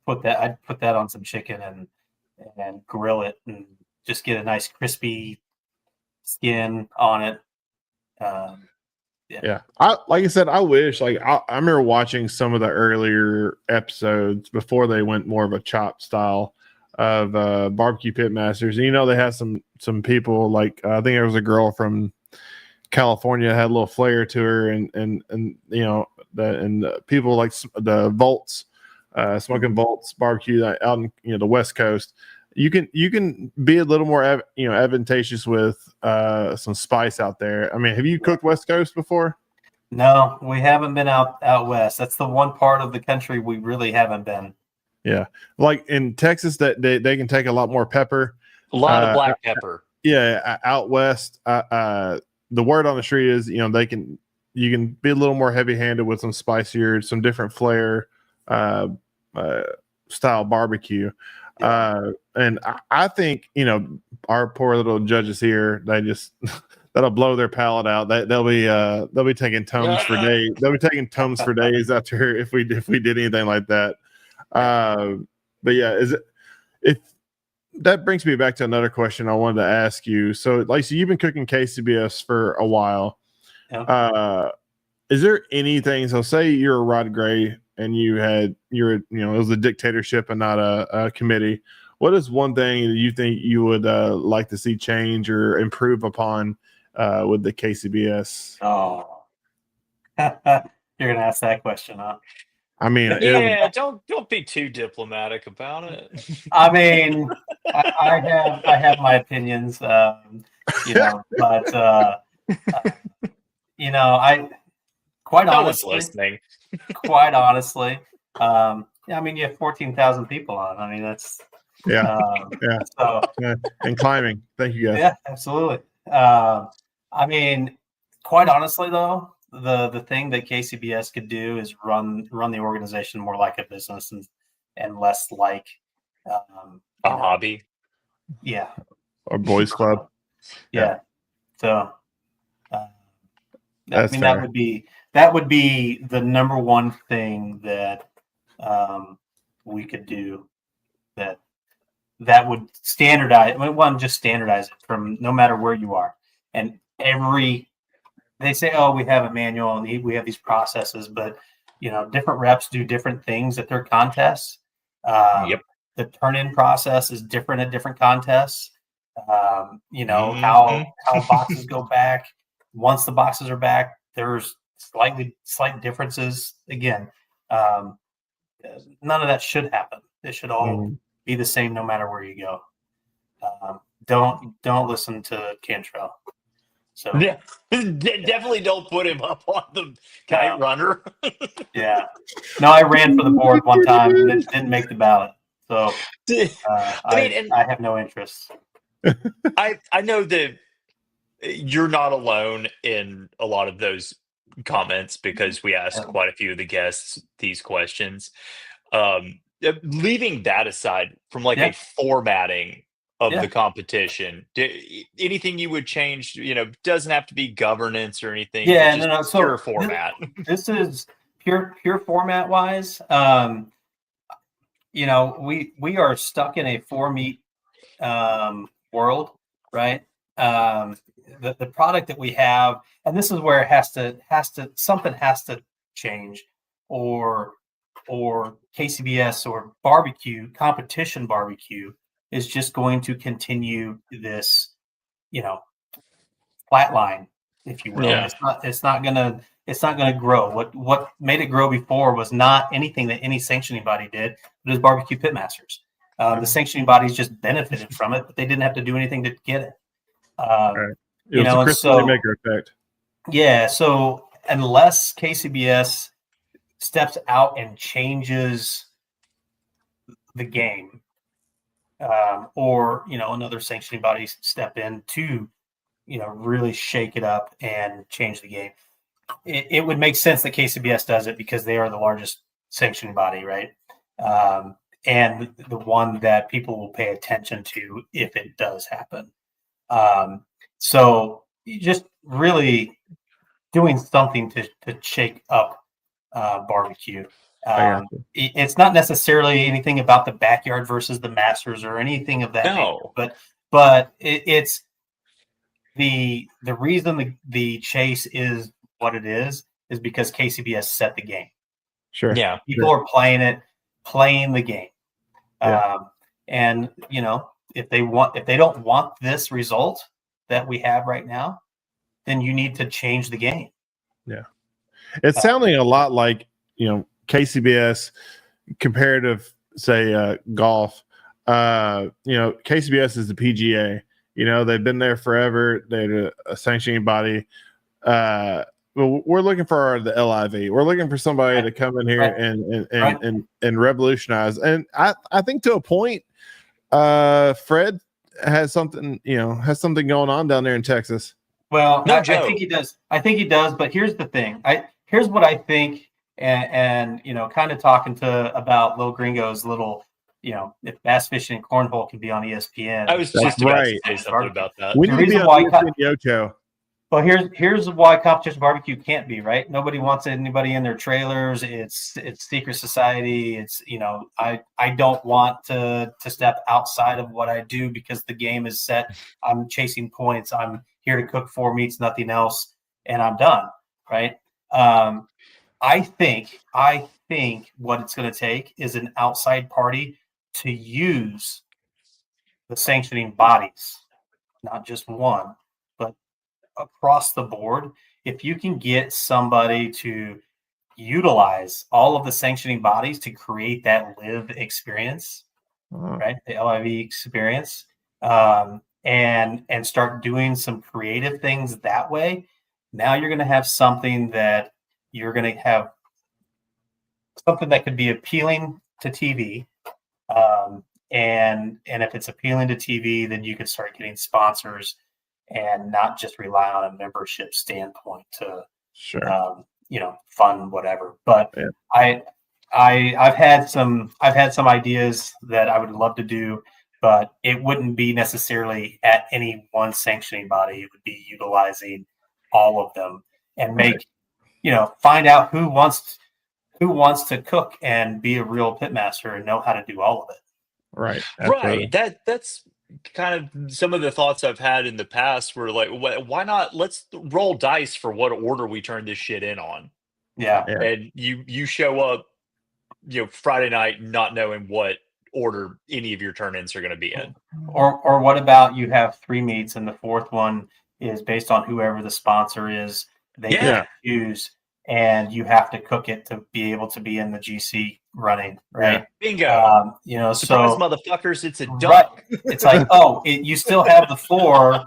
put that. I'd put that on some chicken and grill it and just get a nice crispy skin on it. Like I said, I wish I remember watching some of the earlier episodes before they went more of a chop style of barbecue pit masters. And, they had some people like I think there was a girl from California had a little flair to her, and people like the Volts, Smoking Volts barbecue out in the West Coast. You can be a little more advantageous with some spice out there. I mean, have you cooked West Coast before? No, we haven't been out west. That's the one part of the country we really haven't been. Yeah, like in Texas, that they can take a lot more pepper, a lot of black pepper. Yeah, out west, the word on the street is you can be a little more heavy handed with some spicier, some different flair style barbecue. And I think our poor little judges here, they just that'll blow their palate out. They'll be taking Tums for days. They'll be taking Tums for days after if we did anything like that. But yeah, if that brings me back to another question I wanted to ask you. So you've been cooking KCBS for a while. Yeah. Is there anything? So say you're a Rod Gray and it was a dictatorship and not a committee. What is one thing that you think you would like to see change or improve upon with the KCBS? Oh, you're gonna ask that question, huh? I mean, don't be too diplomatic about it. I mean, I have my opinions, but I quite honestly listening. Quite honestly, I mean, you have 14,000 people on. I mean, that's So, and climbing. Thank you guys. Yeah, absolutely. I mean, quite honestly, though, the thing that KCBS could do is run the organization more like a business and less like a hobby. Yeah. Or boys club. Yeah. So, that's fair. that would be the number one thing that we could do that that would standardize. I mean, one, just standardize it from no matter where you are. And they say, oh, we have a manual and we have these processes, but different reps do different things at their contests. Yep. The turn-in process is different at different contests. How boxes go back. Once the boxes are back, there's slight differences. Again, none of that should happen. It should all be the same no matter where you go. Don't listen to Cantrell. So yeah, definitely don't put him up on the kite runner. Yeah. No, I ran for the board one time and it didn't make the ballot. So I have no interest. I know that you're not alone in a lot of those comments because we asked quite a few of the guests these questions. Leaving that aside from a formatting of the competition, anything you would change? Doesn't have to be governance or anything. Yeah, just pure format. This is pure format wise. We are stuck in a 4-meet world, right? The product that we have, and this is where it something has to change, or KCBS or competition barbecue is just going to continue this, flat line, if you will. Yeah. It's not gonna grow. What made it grow before was not anything that any sanctioning body did, but it was barbecue pitmasters. The sanctioning bodies just benefited from it, but they didn't have to do anything to get it. Right. It was the crystal maker effect. Yeah. So unless KCBS steps out and changes the game, or another sanctioning body step in to really shake it up and change the game, it would make sense that KCBS does it because they are the largest sanctioning body, right? And the one that people will pay attention to if it does happen. So just really doing something to shake up barbecue. It's not necessarily anything about the backyard versus the Masters or anything of that nature, but it's the reason the chase is what it is because KCBS set the game. Sure. Yeah. People are playing the game. Yeah. And if they don't want this result that we have right now, then you need to change the game. Yeah. It's sounding a lot like, KCBS comparative, say, golf. KCBS is the PGA. They've been there forever. They're a sanctioning body. But we're looking for the LIV. We're looking for somebody to come in here and revolutionize. And I think to a point, Fred has something going on down there in Texas. Well, I think he does. But here's the thing. Here's what I think. And kind of talking about Lil Gringo's little, if bass fishing and cornhole can be on ESPN. I was just about to say something about that. We need to be on ESPN Yocho. Well, here's why competition barbecue can't be, right. Nobody wants anybody in their trailers. It's secret society. It's I don't want to step outside of what I do because the game is set. I'm chasing points. I'm here to cook 4 meats, nothing else, and I'm done. Right. I think what it's going to take is an outside party to use the sanctioning bodies, not just one, but across the board. If you can get somebody to utilize all of the sanctioning bodies to create that live experience, right? The LIV experience, and start doing some creative things that way, now you're going to have something that you're going to have something that could be appealing to TV. And if it's appealing to TV, then you can start getting sponsors and not just rely on a membership standpoint to, fund whatever. But yeah. I've had some ideas that I would love to do, but it wouldn't be necessarily at any one sanctioning body. It would be utilizing all of them and make, find out who wants to cook and be a real pitmaster and know how to do all of it. Right. Absolutely. Right. That's kind of some of the thoughts I've had in the past were like, why not let's roll dice for what order we turn this shit in on. Yeah. Yeah. And you show up, Friday night not knowing what order any of your turn-ins are going to be in. Or what about you have 3 meets and the fourth one is based on whoever the sponsor is they Yeah. choose, and you have to cook it to be able to be in the GC running, right? Bingo. Surprise, So motherfuckers, it's a duck. right. It's like, you still have the four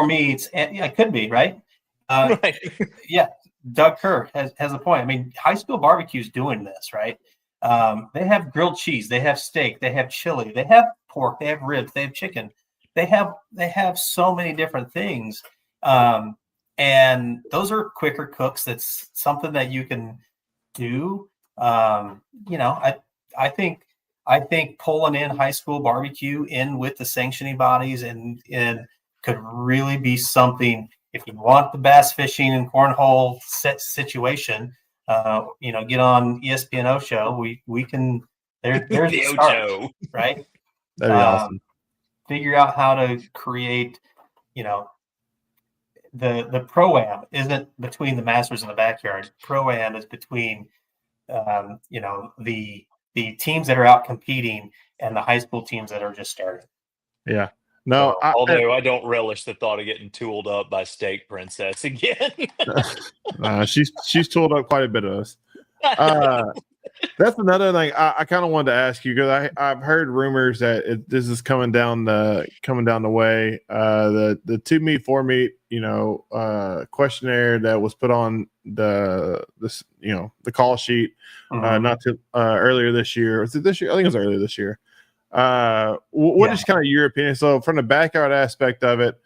meets, and it could be right. Right. Yeah, Doug Kerr has a point. I mean, high school barbecue is doing this, right? They have grilled cheese, they have steak, they have chili, they have pork, they have ribs, they have chicken, they have so many different things, and those are quicker cooks. That's something that you can do. I think pulling in high school barbecue in with the sanctioning bodies and could really be something. If you want the bass fishing and cornhole situation, get on ESPN Ocho. We can. There's the start, Ocho. right? That'd be awesome. Figure out how to create. The pro-am isn't between the Masters and the backyard. Pro-am is between, the teams that are out competing and the high school teams that are just starting. Yeah. No, although I don't relish the thought of getting tooled up by Steak Princess again. She's tooled up quite a bit of us. That's another thing I kind of wanted to ask you, because I've heard rumors that this is coming down the way. The 2 meet 4 meet questionnaire that was put on the call sheet not too earlier this year. Was it this year? I think it was earlier this year. What is kind of your opinion? So from the backyard aspect of it,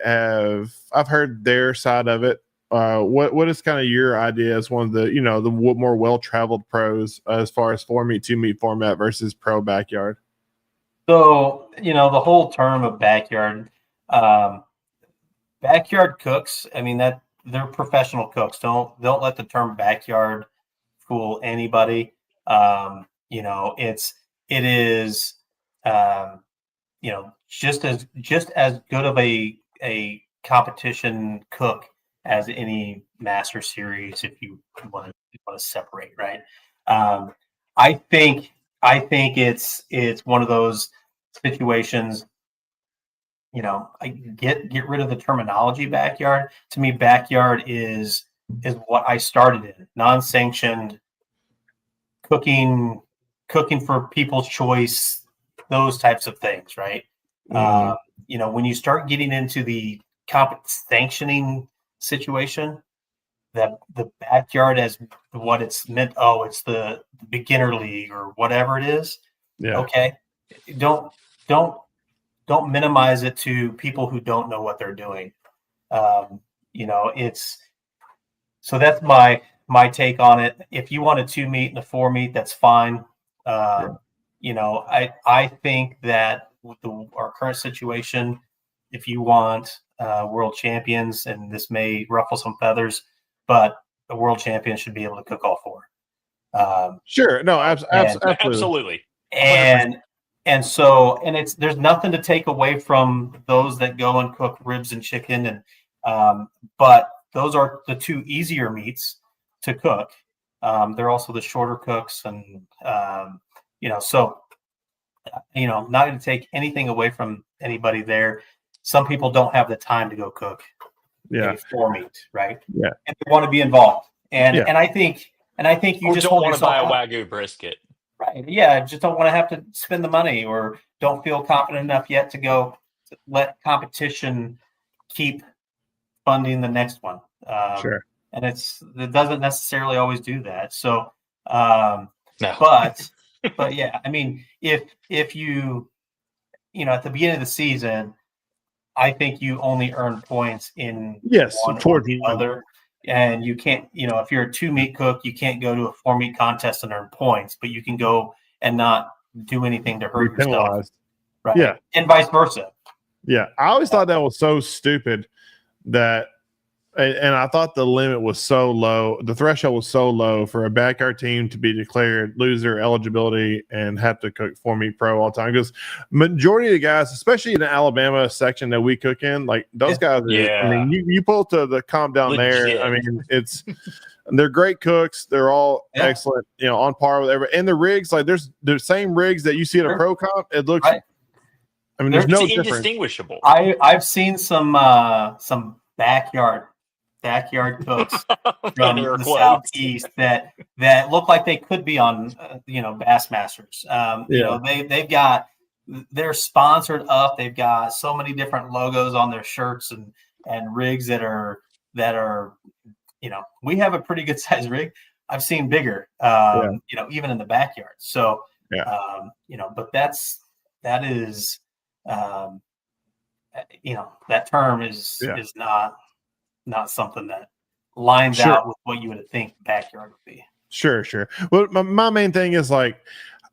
I've heard their side of it. What is kind of your idea as one of the the more well-traveled pros as far as 4 meet 2 meet format versus pro backyard? So the whole term of backyard cooks. I mean that they're professional cooks. Don't let the term backyard fool anybody. It is just as good of a competition cook as any master series, if you want to separate, right? I think it's one of those situations. I get rid of the terminology backyard. To me, backyard is what I started in, non-sanctioned cooking for people's choice, those types of things, right? When you start getting into the sanctioning situation, that the backyard as what it's meant. It's the beginner league or whatever it is. Yeah. Okay. Don't minimize it to people who don't know what they're doing. It's so that's my take on it. If you want a 2 meet and a 4 meet, that's fine. I think that with our current situation, if you want world champions, and this may ruffle some feathers, but the world champion should be able to cook all 4. Sure. No, absolutely. And there's nothing to take away from those that go and cook ribs and chicken, and but those are the 2 easier meats to cook. They're also the shorter cooks, and not going to take anything away from anybody there. Some people don't have the time to go cook. Yeah. 4 meat, right? Yeah. And they want to be involved. And I think you or just don't want to buy a Wagyu brisket. Right. Yeah. Just don't want to have to spend the money, or don't feel confident enough yet to go let competition keep funding the next one. Sure. And it doesn't necessarily always do that. So, no. but yeah, I mean, if you at the beginning of the season, I think you only earn points in one or the other. And you can't, if you're a 2 meat cook, you can't go to a 4 meat contest and earn points, but you can go and not do anything to hurt yourself. Right. Yeah. And vice versa. Yeah. I always thought that was so stupid that And I thought the limit was so low, the threshold was so low for a backyard team to be declared, lose their eligibility, and have to cook 4-meat pro all the time. Because majority of the guys, especially in the Alabama section that we cook in, like those guys, I mean, you pull to the comp down there. I mean, they're great cooks. They're all excellent, on par with every. And the rigs, like there's the same rigs that you see at a pro comp. It looks. I mean, there's no difference. Indistinguishable. I've seen some backyard cooks from the southeast that look like they could be on Bassmasters. They're sponsored up. They've got so many different logos on their shirts and rigs that are we have a pretty good sized rig. I've seen bigger even in the backyard. So but that is that term is not something that lines out with what you would think backyard would be. Sure. Well, my main thing is like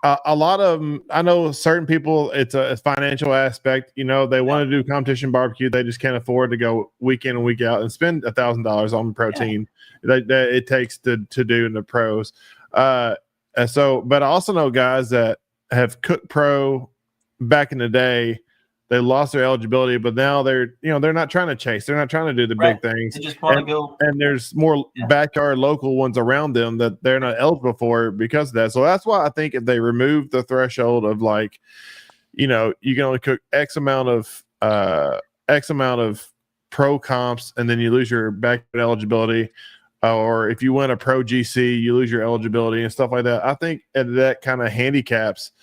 a lot of them, I know certain people, it's a financial aspect. They want to do competition barbecue. They just can't afford to go week in and week out and spend $1,000 on protein that it takes to do in the pros. But I also know guys that have cooked pro back in the day. They lost their eligibility, but now they're not trying to chase. They're not trying to do the big things. They just want to go. And there's more backyard local ones around them that they're not eligible for because of that. So that's why I think if they remove the threshold of like, you can only cook X amount of pro comps, and then you lose your backyard eligibility, or if you win a pro GC, you lose your eligibility and stuff like that. I think that kind of handicaps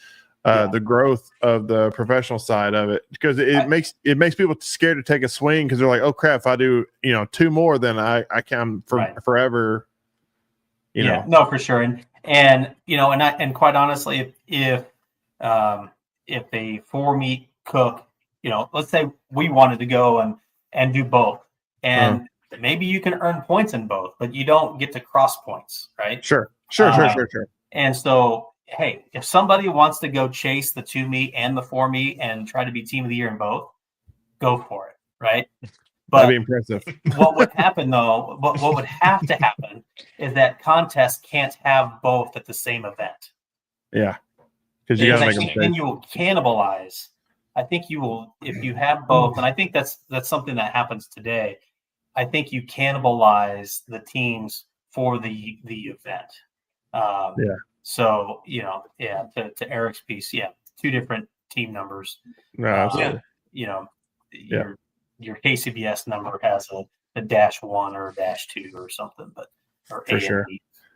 the growth of the professional side of it, because it makes people scared to take a swing because they're like, oh crap, if I do 2 more, then I can forever. No, for sure, and quite honestly, if a 4-meat cook, let's say we wanted to go and do both, and maybe you can earn points in both, but you don't get to cross points, right? Sure. And so, hey, if somebody wants to go chase the 2-meat and the 4-meat and try to be team of the year in both, go for it, right? But that'd be impressive. What would happen though? What would have to happen is that contest can't have both at the same event. Yeah, because you got to make them. Then you will cannibalize. I think you will if you have both, and I think that's something that happens today. I think you cannibalize the teams for the event. So, to Eric's piece, 2 different team numbers. No, absolutely. Your KCBS number has a -1 or a -2 or something, for sure.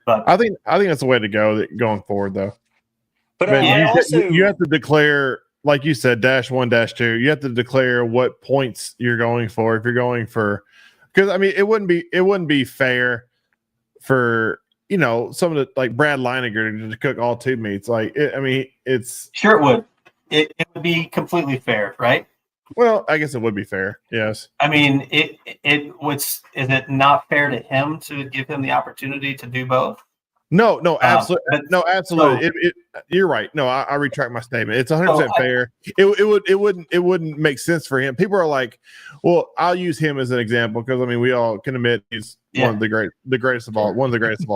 But I think that's the way to go going forward, though. But you have to declare, like you said, -1, -2. You have to declare what points you're going for. If you're going for, because I mean, it wouldn't be fair for. Some of the like Brad Leininger to cook all 2 meats. Like, it's sure it would. It would be completely fair, right? Well, I guess it would be fair. Yes. I mean, is it not fair to him to give him the opportunity to do both? No, absolutely. Absolutely. You're right. No, I retract my statement. It's 100% fair. It wouldn't make sense for him. People are like, well, I'll use him as an example because we all can admit he's one of the greatest of all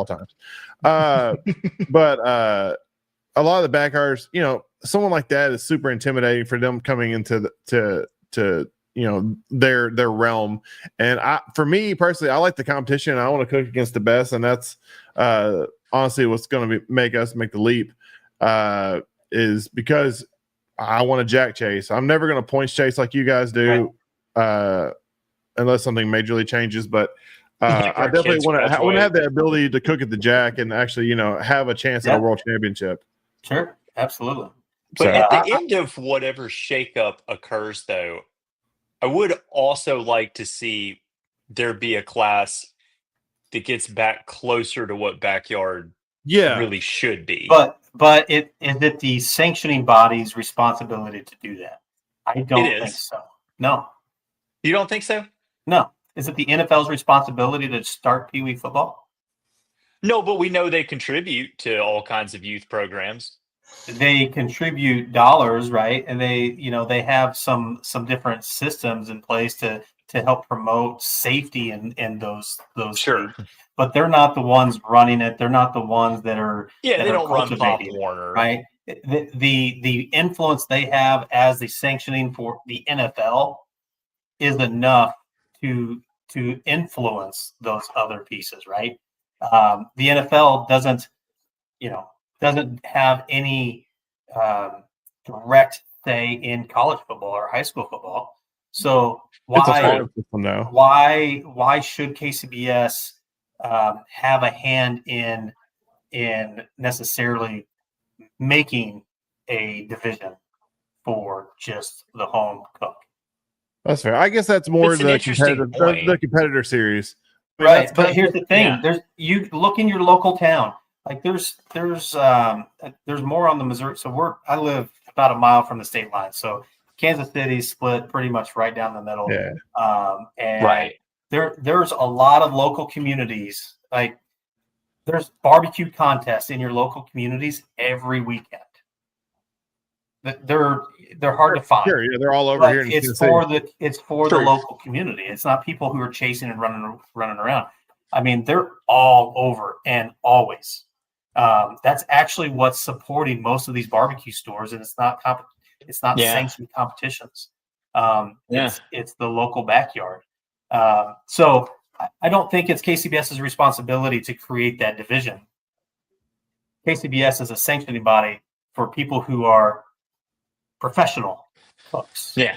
times. But a lot of the backers, someone like that is super intimidating for them coming into their realm. And for me personally, I like the competition. I want to cook against the best, and that's honestly what's going to make us make the leap, is because I want to jack chase. I'm never going to points chase like you guys do, unless something majorly changes. But I definitely want to have the ability to cook at the jack and actually, have a chance at a world championship. Sure, absolutely. But at the end of whatever shakeup occurs, though, I would also like to see there be a class that gets back closer to what backyard really should be. But is it the sanctioning body's responsibility to do that? I don't think so. No. You don't think so? No. Is it the NFL's responsibility to start Pee Wee football? No, but we know they contribute to all kinds of youth programs. They contribute dollars, right? And they have some different systems in place to to help promote safety in those Sure. things. But they're not the ones running it. They're not the ones that are They don't run Pop cultivating it, Warner. right? The influence they have as the sanctioning for the NFL is enough to influence those other pieces, right? The NFL doesn't have any direct say in college football or high school football. So It's a farm system now. why should KCBS have a hand in necessarily making a division for just the home cook? That's fair. I guess that's more It's an the interesting point. the competitor series. I mean, Right, that's but here's the thing: yeah. there's you look in your local town. Like there's more on the Missouri. So I live about a mile from the state line. So Kansas City's split pretty much right down the middle. Yeah. And Right. there's a lot of local communities. Like there's barbecue contests in your local communities every weekend. They're hard to find. Sure, yeah, they're all over But here. In it's Tennessee. for the True. local community. It's not people who are chasing and running around. I mean, they're all over and always. That's actually what's supporting most of these barbecue stores, and it's not Yeah. sanctioned competitions. Yeah. It's the local backyard. So I don't think it's KCBS's responsibility to create that division. KCBS is a sanctioning body for people who are professional cooks. Yeah.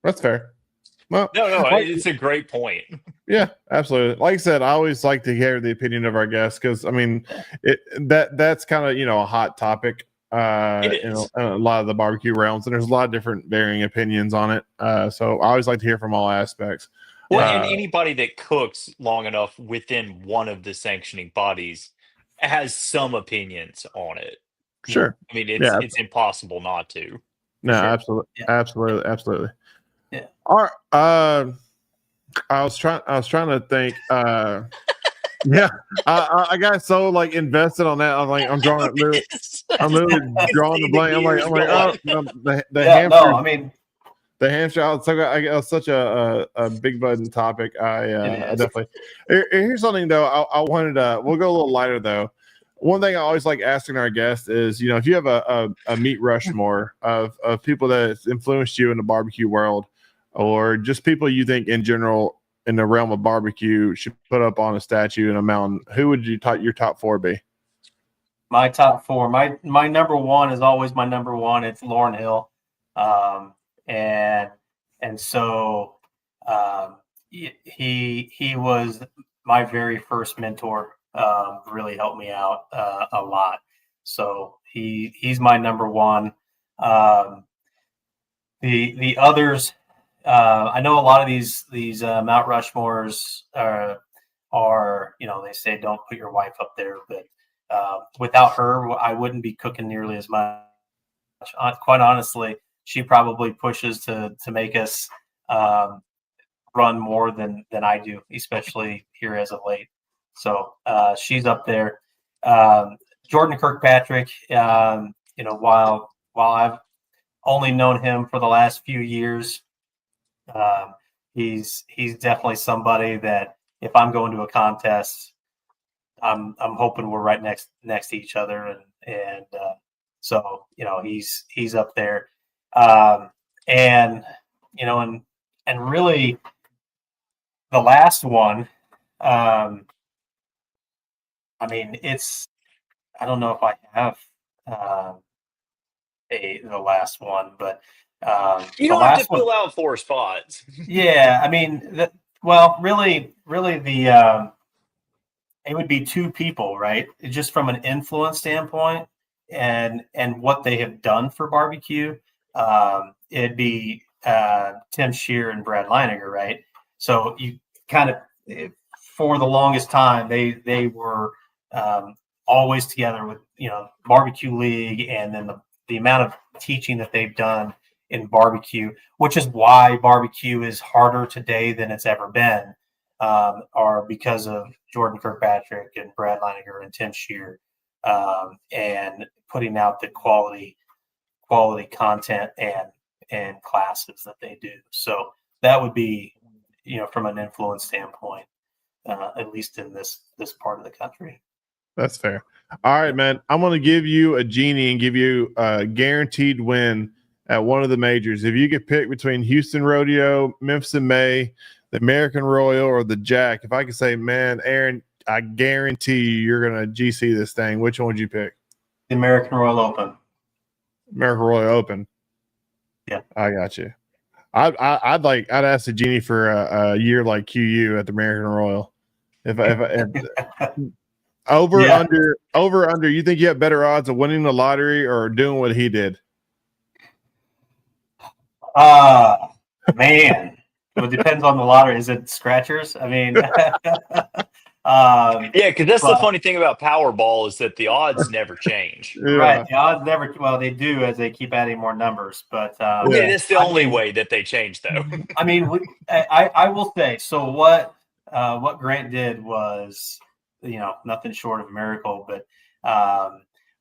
That's fair. Well, No, like- it's a great point. yeah, absolutely. Like I said, I always like to hear the opinion of our guests because I mean, that's kind of a hot topic. It In is. a lot of the barbecue realms, and there's a lot of different varying opinions on it. So I always like to hear from all aspects. Well, Uh, and anybody that cooks long enough within one of the sanctioning bodies has some opinions on it. Sure. I mean, Yeah. it's impossible not to. No, Sure. absolutely, Yeah. absolutely. Yeah. All right. I was trying to think. Yeah, I got so like invested on that. I'm like, I'm drawing. I'm literally drawing the blank. I'm like, oh, no, the hamster. No, I mean, the hamster. I got such a big button topic. I is. definitely. Here's something though. I wanted to. We'll go a little lighter though. One thing I always like asking our guests is, if you have a meat Rushmore of people that has influenced you in the barbecue world, or just people you think in general in the realm of barbecue should put up on a statue in a mountain, who would your top 4 be? my top 4. My number 1 is always my number 1. It's Lauryn Hill, and so he was my very first mentor. Really helped me out a lot. So he's my number 1. The others, I know a lot of these Mount Rushmores are they say don't put your wife up there, but without her, I wouldn't be cooking nearly as much. Quite honestly, she probably pushes to make us run more than I do, especially here as of late. So she's up there. Jordan Kirkpatrick, while I've only known him for the last few years, he's definitely somebody that if I'm going to a contest, I'm hoping we're right next to each other, and so he's up there, and really the last one. I mean, I don't know if I have the last one, but You the don't have to last one, fill out 4 spots. yeah. I mean, really, it would be 2 people, right? Just from an influence standpoint, and what they have done for barbecue. It'd be Tim Shear and Brad Leininger, right? So you kind of, for the longest time, they were always together with Barbecue League, and then the amount of teaching that they've done in barbecue, which is why barbecue is harder today than it's ever been, are because of Jordan Kirkpatrick and Brad Leininger and Tim Shear, and putting out the quality content and classes that they do. So that would be from an influence standpoint, at least in this part of the country. That's fair. All right, man. I'm going to give you a genie and give you a guaranteed win at one of the majors. If you could pick between Houston Rodeo, Memphis in May, the American Royal, or the Jack, if I could say, man, Aaron, I guarantee you're going to GC this thing, which one would you pick? The American Royal Open. American Royal Open. Yeah, I got you. I'd ask the genie for a year like QU at the American Royal. If under, you think you have better odds of winning the lottery or doing what he did? Man, it depends on the lottery. Is it scratchers? I mean, yeah, because that's the funny thing about Powerball is that the odds never change. Yeah. Right, the odds never. Well, they do as they keep adding more numbers, but okay, that's the only way that they change, though. I mean, I will say. So what Grant did was, nothing short of a miracle, but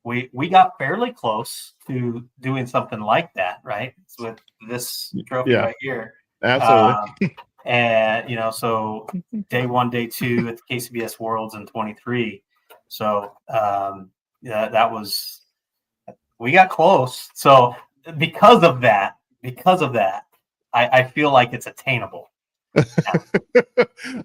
we got fairly close to doing something like that, right? With this trophy right here. Absolutely. And so day 1, day 2 at the KCBS Worlds in 23. So that was, we got close. So because of that, I feel like it's attainable.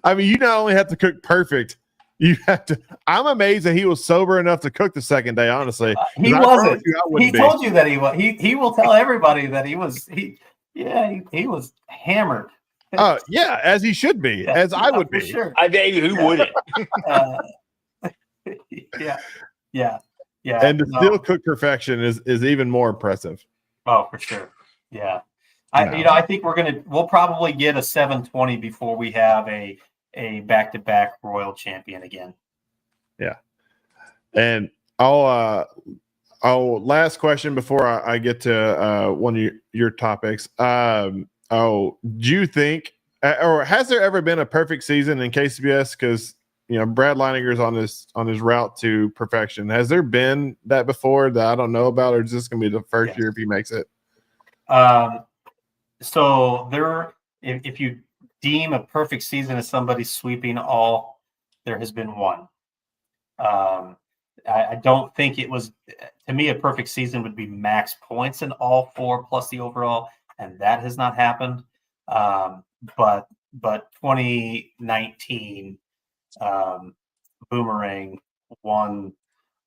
I mean, you not only have to cook perfect, you have to. I'm amazed that he was sober enough to cook the second day. Honestly, he wasn't. He told you that he was. He will tell everybody that he was. He was hammered. Oh yeah, as he should be, as I would be. Sure. I mean, who wouldn't? Yeah. And to still cook perfection is even more impressive. Oh, for sure. Yeah. I think we'll probably get a 720 before we have a back-to-back Royal champion again. Yeah. And I'll last question before I get to one of your topics. Do you think, or has there ever been a perfect season in KCBS? Because Brad Leininger's on his route to perfection. Has there been that before that I don't know about, or is this going to be the first year if he makes it? So if you deem a perfect season as somebody sweeping all, there has been one. I don't think it was, to me, a perfect season would be max points in all 4 plus the overall, and that has not happened. But 2019, Boomerang won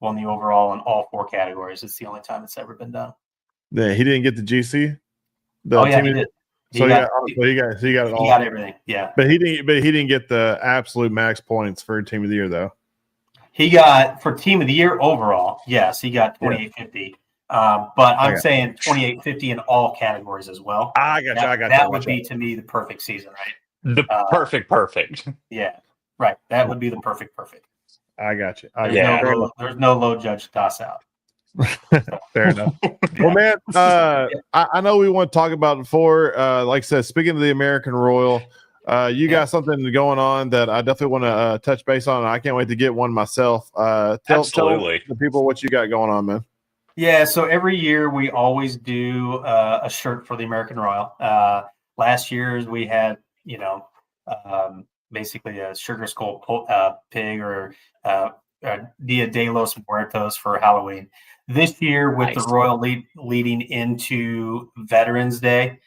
the overall in all 4 categories. It's the only time it's ever been done. Yeah, he didn't get the GC. He did. He got it all. He got everything. Yeah, but he didn't get the absolute max points for Team of the Year though. He got for Team of the Year overall. Yes, he got 2850. But I'm saying 2850 in all categories as well. I got you. That would be to me the perfect season, right? The perfect. Yeah, right. That would be the perfect. I got you. There's no low judge toss out. Fair enough. Well, man, I know we want to talk about it before. Like I said, speaking of the American Royal, you got something going on that I definitely want to touch base on. I can't wait to get one myself. Tell the people what you got going on, man. Yeah, so every year we always do a shirt for the American Royal. Last year's we had, basically a sugar skull pig or Dia de los Muertos for Halloween. This year, with the Royal leading into Veterans Day,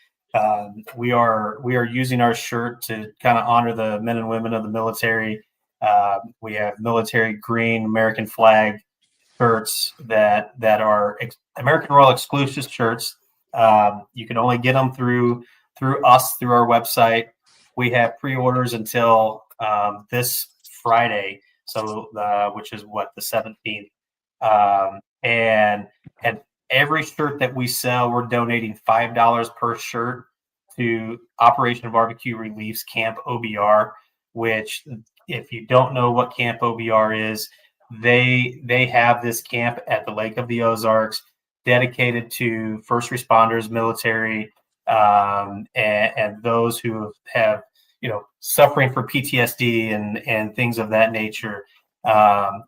we are using our shirt to kind of honor the men and women of the military. We have military green American flag shirts that are American Royal exclusive shirts. You can only get them through us, through our website. We have pre-orders until this Friday, so which is the 17th. And every shirt that we sell, we're donating $5 per shirt to Operation Barbecue Relief's Camp OBR, which, if you don't know what Camp OBR is, they have this camp at the Lake of the Ozarks dedicated to first responders, military, and those who have, suffering for PTSD and things of that nature.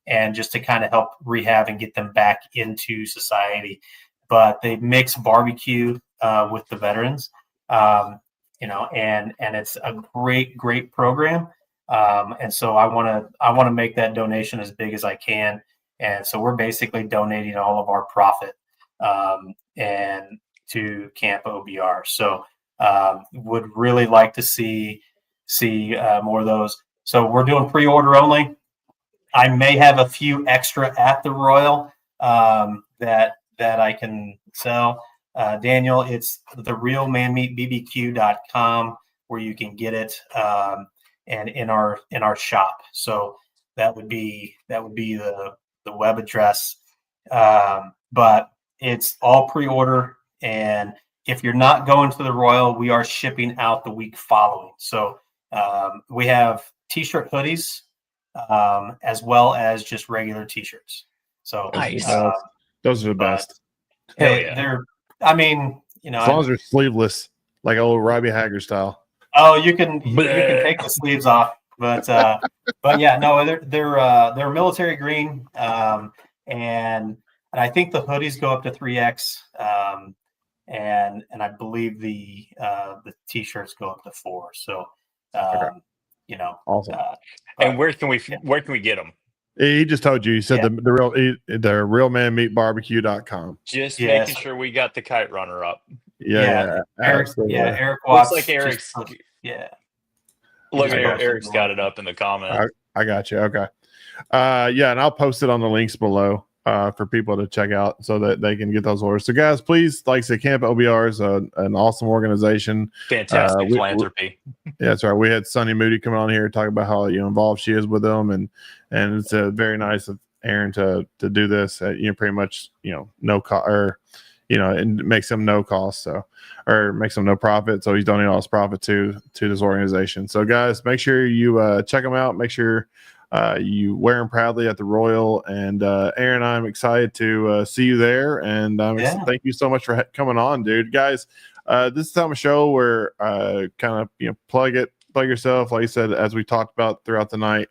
And just to kind of help rehab and get them back into society. But they mix barbecue with the veterans. and it's a great program. And so I want to make that donation as big as I can. And so we're basically donating all of our profit and to Camp OBR. So would really like to see more of those. So we're doing pre-order only. I may have a few extra at the Royal that I can sell. Daniel, it's therealmanmeatbbq.com where you can get it, and in our shop. So that would be the web address. But it's all pre-order, and if you're not going to the Royal, we are shipping out the week following. So we have t-shirt hoodies, as well as just regular t-shirts. So Nice. Those are the best. They're, I mean, as long as they're sleeveless, like old Robbie Hager style. Oh, you can take the sleeves off, but yeah, no, they're military green, and I think the hoodies go up to 3X, and I believe the t-shirts go up to 4. So, awesome. And where can we get them? He just told you. He said the realmanmeatbbq.com. Just making sure we got the kite runner up. Yeah. Eric Watts. Looks like Eric's. Look at Eric's got it up in the comments. I got you. Okay. And I'll post it on the links below for people to check out so that they can get those orders. So, guys, please, like I said, Camp OBR is an awesome organization. Fantastic philanthropy. Yeah, that's right. We had Sunny Moody coming on here talking about how involved she is with them, and it's very nice of Aaron to do this. Pretty much no cost, or it makes him no cost, or makes him no profit. So he's donating all his profit to this organization. So, guys, make sure you check them out. Make sure you wear them proudly at the Royal. And Aaron, I'm excited to see you there. And thank you so much for coming on, dude. Guys, this is the time of show where kind of plug yourself. Like I said, as we talked about throughout the night,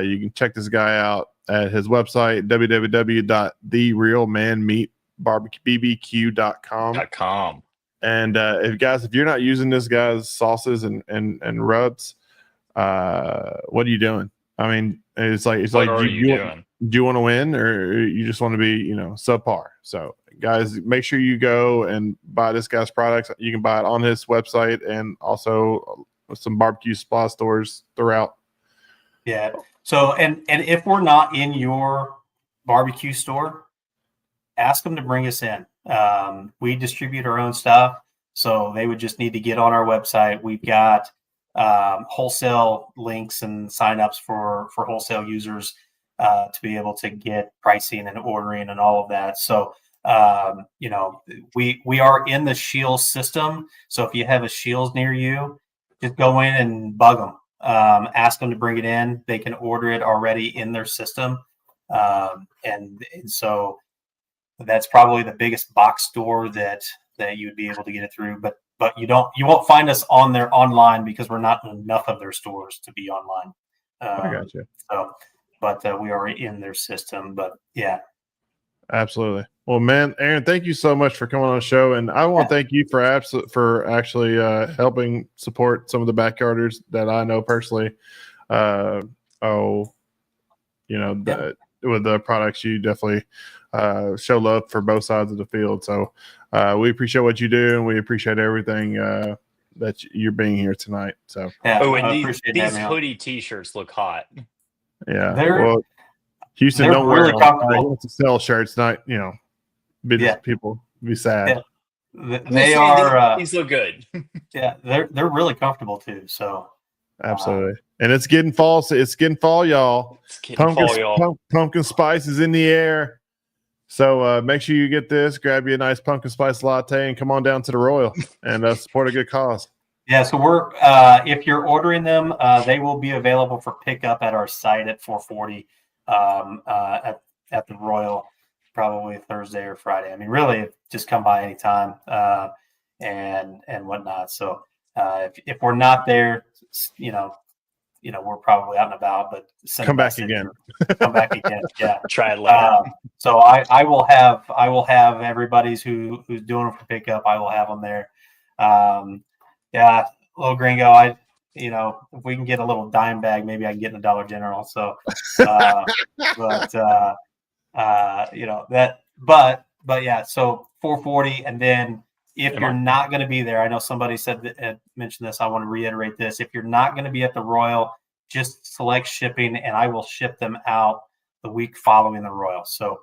you can check this guy out at his website, www.therealmanmeatbbq.com. And if you're not using this guy's sauces and rubs, what are you doing? I mean, it's like do you want to win, or you just want to be subpar? So, guys, make sure you go and buy this guy's products. You can buy it on his website and also some barbecue supply stores throughout. Yeah. So, and if we're not in your barbecue store, ask them to bring us in. We distribute our own stuff, so they would just need to get on our website. We've got wholesale links and signups for wholesale users to be able to get pricing and ordering and all of that. So, we are in the Scheels system. So if you have a Scheels near you, just go in and bug them. Ask them to bring it in. They can order it already in their system. And so that's probably the biggest box store that you'd be able to get it through. But you won't find us on their online because we're not in enough of their stores to be online. I got you. So, but we are in their system. But yeah, absolutely. Well, man, Aaron, thank you so much for coming on the show, and I want to thank you for actually helping support some of the backyarders that I know personally. With the products, you definitely show love for both sides of the field. So we appreciate what you do, and we appreciate everything that you're being here tonight. So and these hoodie t-shirts look hot. Yeah, Houston don't really wear them. To sell shirts, not business people be sad. Yeah. They are. These look good. Yeah, they're really comfortable too. So absolutely, and it's getting fall. It's getting fall, y'all. Pumpkin spice is in the air. So make sure you get this. Grab you a nice pumpkin spice latte and come on down to the Royal and support a good cause. Yeah, so we're if you're ordering them, they will be available for pickup at our site at 440 at the Royal, probably Thursday or Friday. I mean, really, just come by anytime and whatnot. So if we're not there, we're probably out and about. But come back again. Come back again. Yeah, try it later. So I will have everybody's who's doing it for pickup. I will have them there. yeah, little gringo. If we can get a little dime bag, maybe I can get in a Dollar General. So, but yeah. So 440, and then if you're not going to be there, I know somebody mentioned this. I want to reiterate this: if you're not going to be at the Royal, just select shipping, and I will ship them out the week following the Royal. So,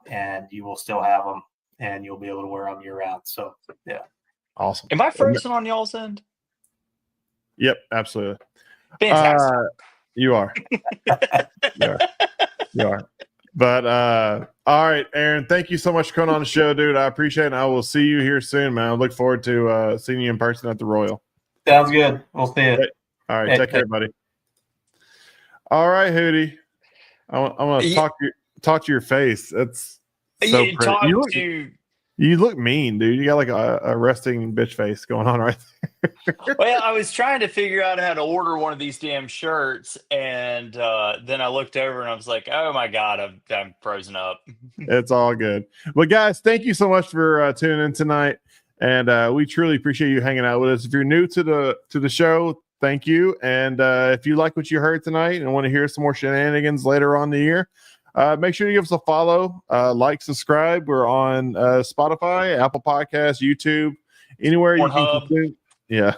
and you will still have them, and you'll be able to wear them year round. So, yeah. Awesome. Am I frozen on y'all's end? Yep, absolutely. Fantastic. You are. You are. But all right, Aaron, thank you so much for coming on the show, dude. I appreciate it. And I will see you here soon, man. I look forward to seeing you in person at the Royal. Sounds good. We'll see you. All right, take care, buddy. All right, Hootie. I want to talk to your face. That's so pretty. You look mean, dude. You got like a resting bitch face going on right there. Well, I was trying to figure out how to order one of these damn shirts, and then I looked over and I was like, "Oh my god, I'm frozen up." It's all good. But guys, thank you so much for tuning in tonight, and we truly appreciate you hanging out with us. If you're new to the show, thank you. And if you like what you heard tonight and want to hear some more shenanigans later on in the year, make sure you give us a follow, like, subscribe. We're on Spotify, Apple Podcasts, YouTube, anywhere you can consume. Yeah,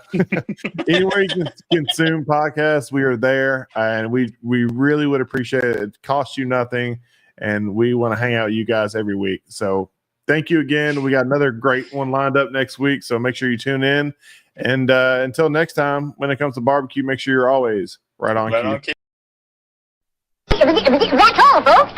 anywhere you can consume podcasts, we are there, and we really would appreciate it. It costs you nothing, and we want to hang out with you guys every week. So thank you again. We got another great one lined up next week, so make sure you tune in. And until next time, when it comes to barbecue, make sure you're always right on cue. That's all, folks.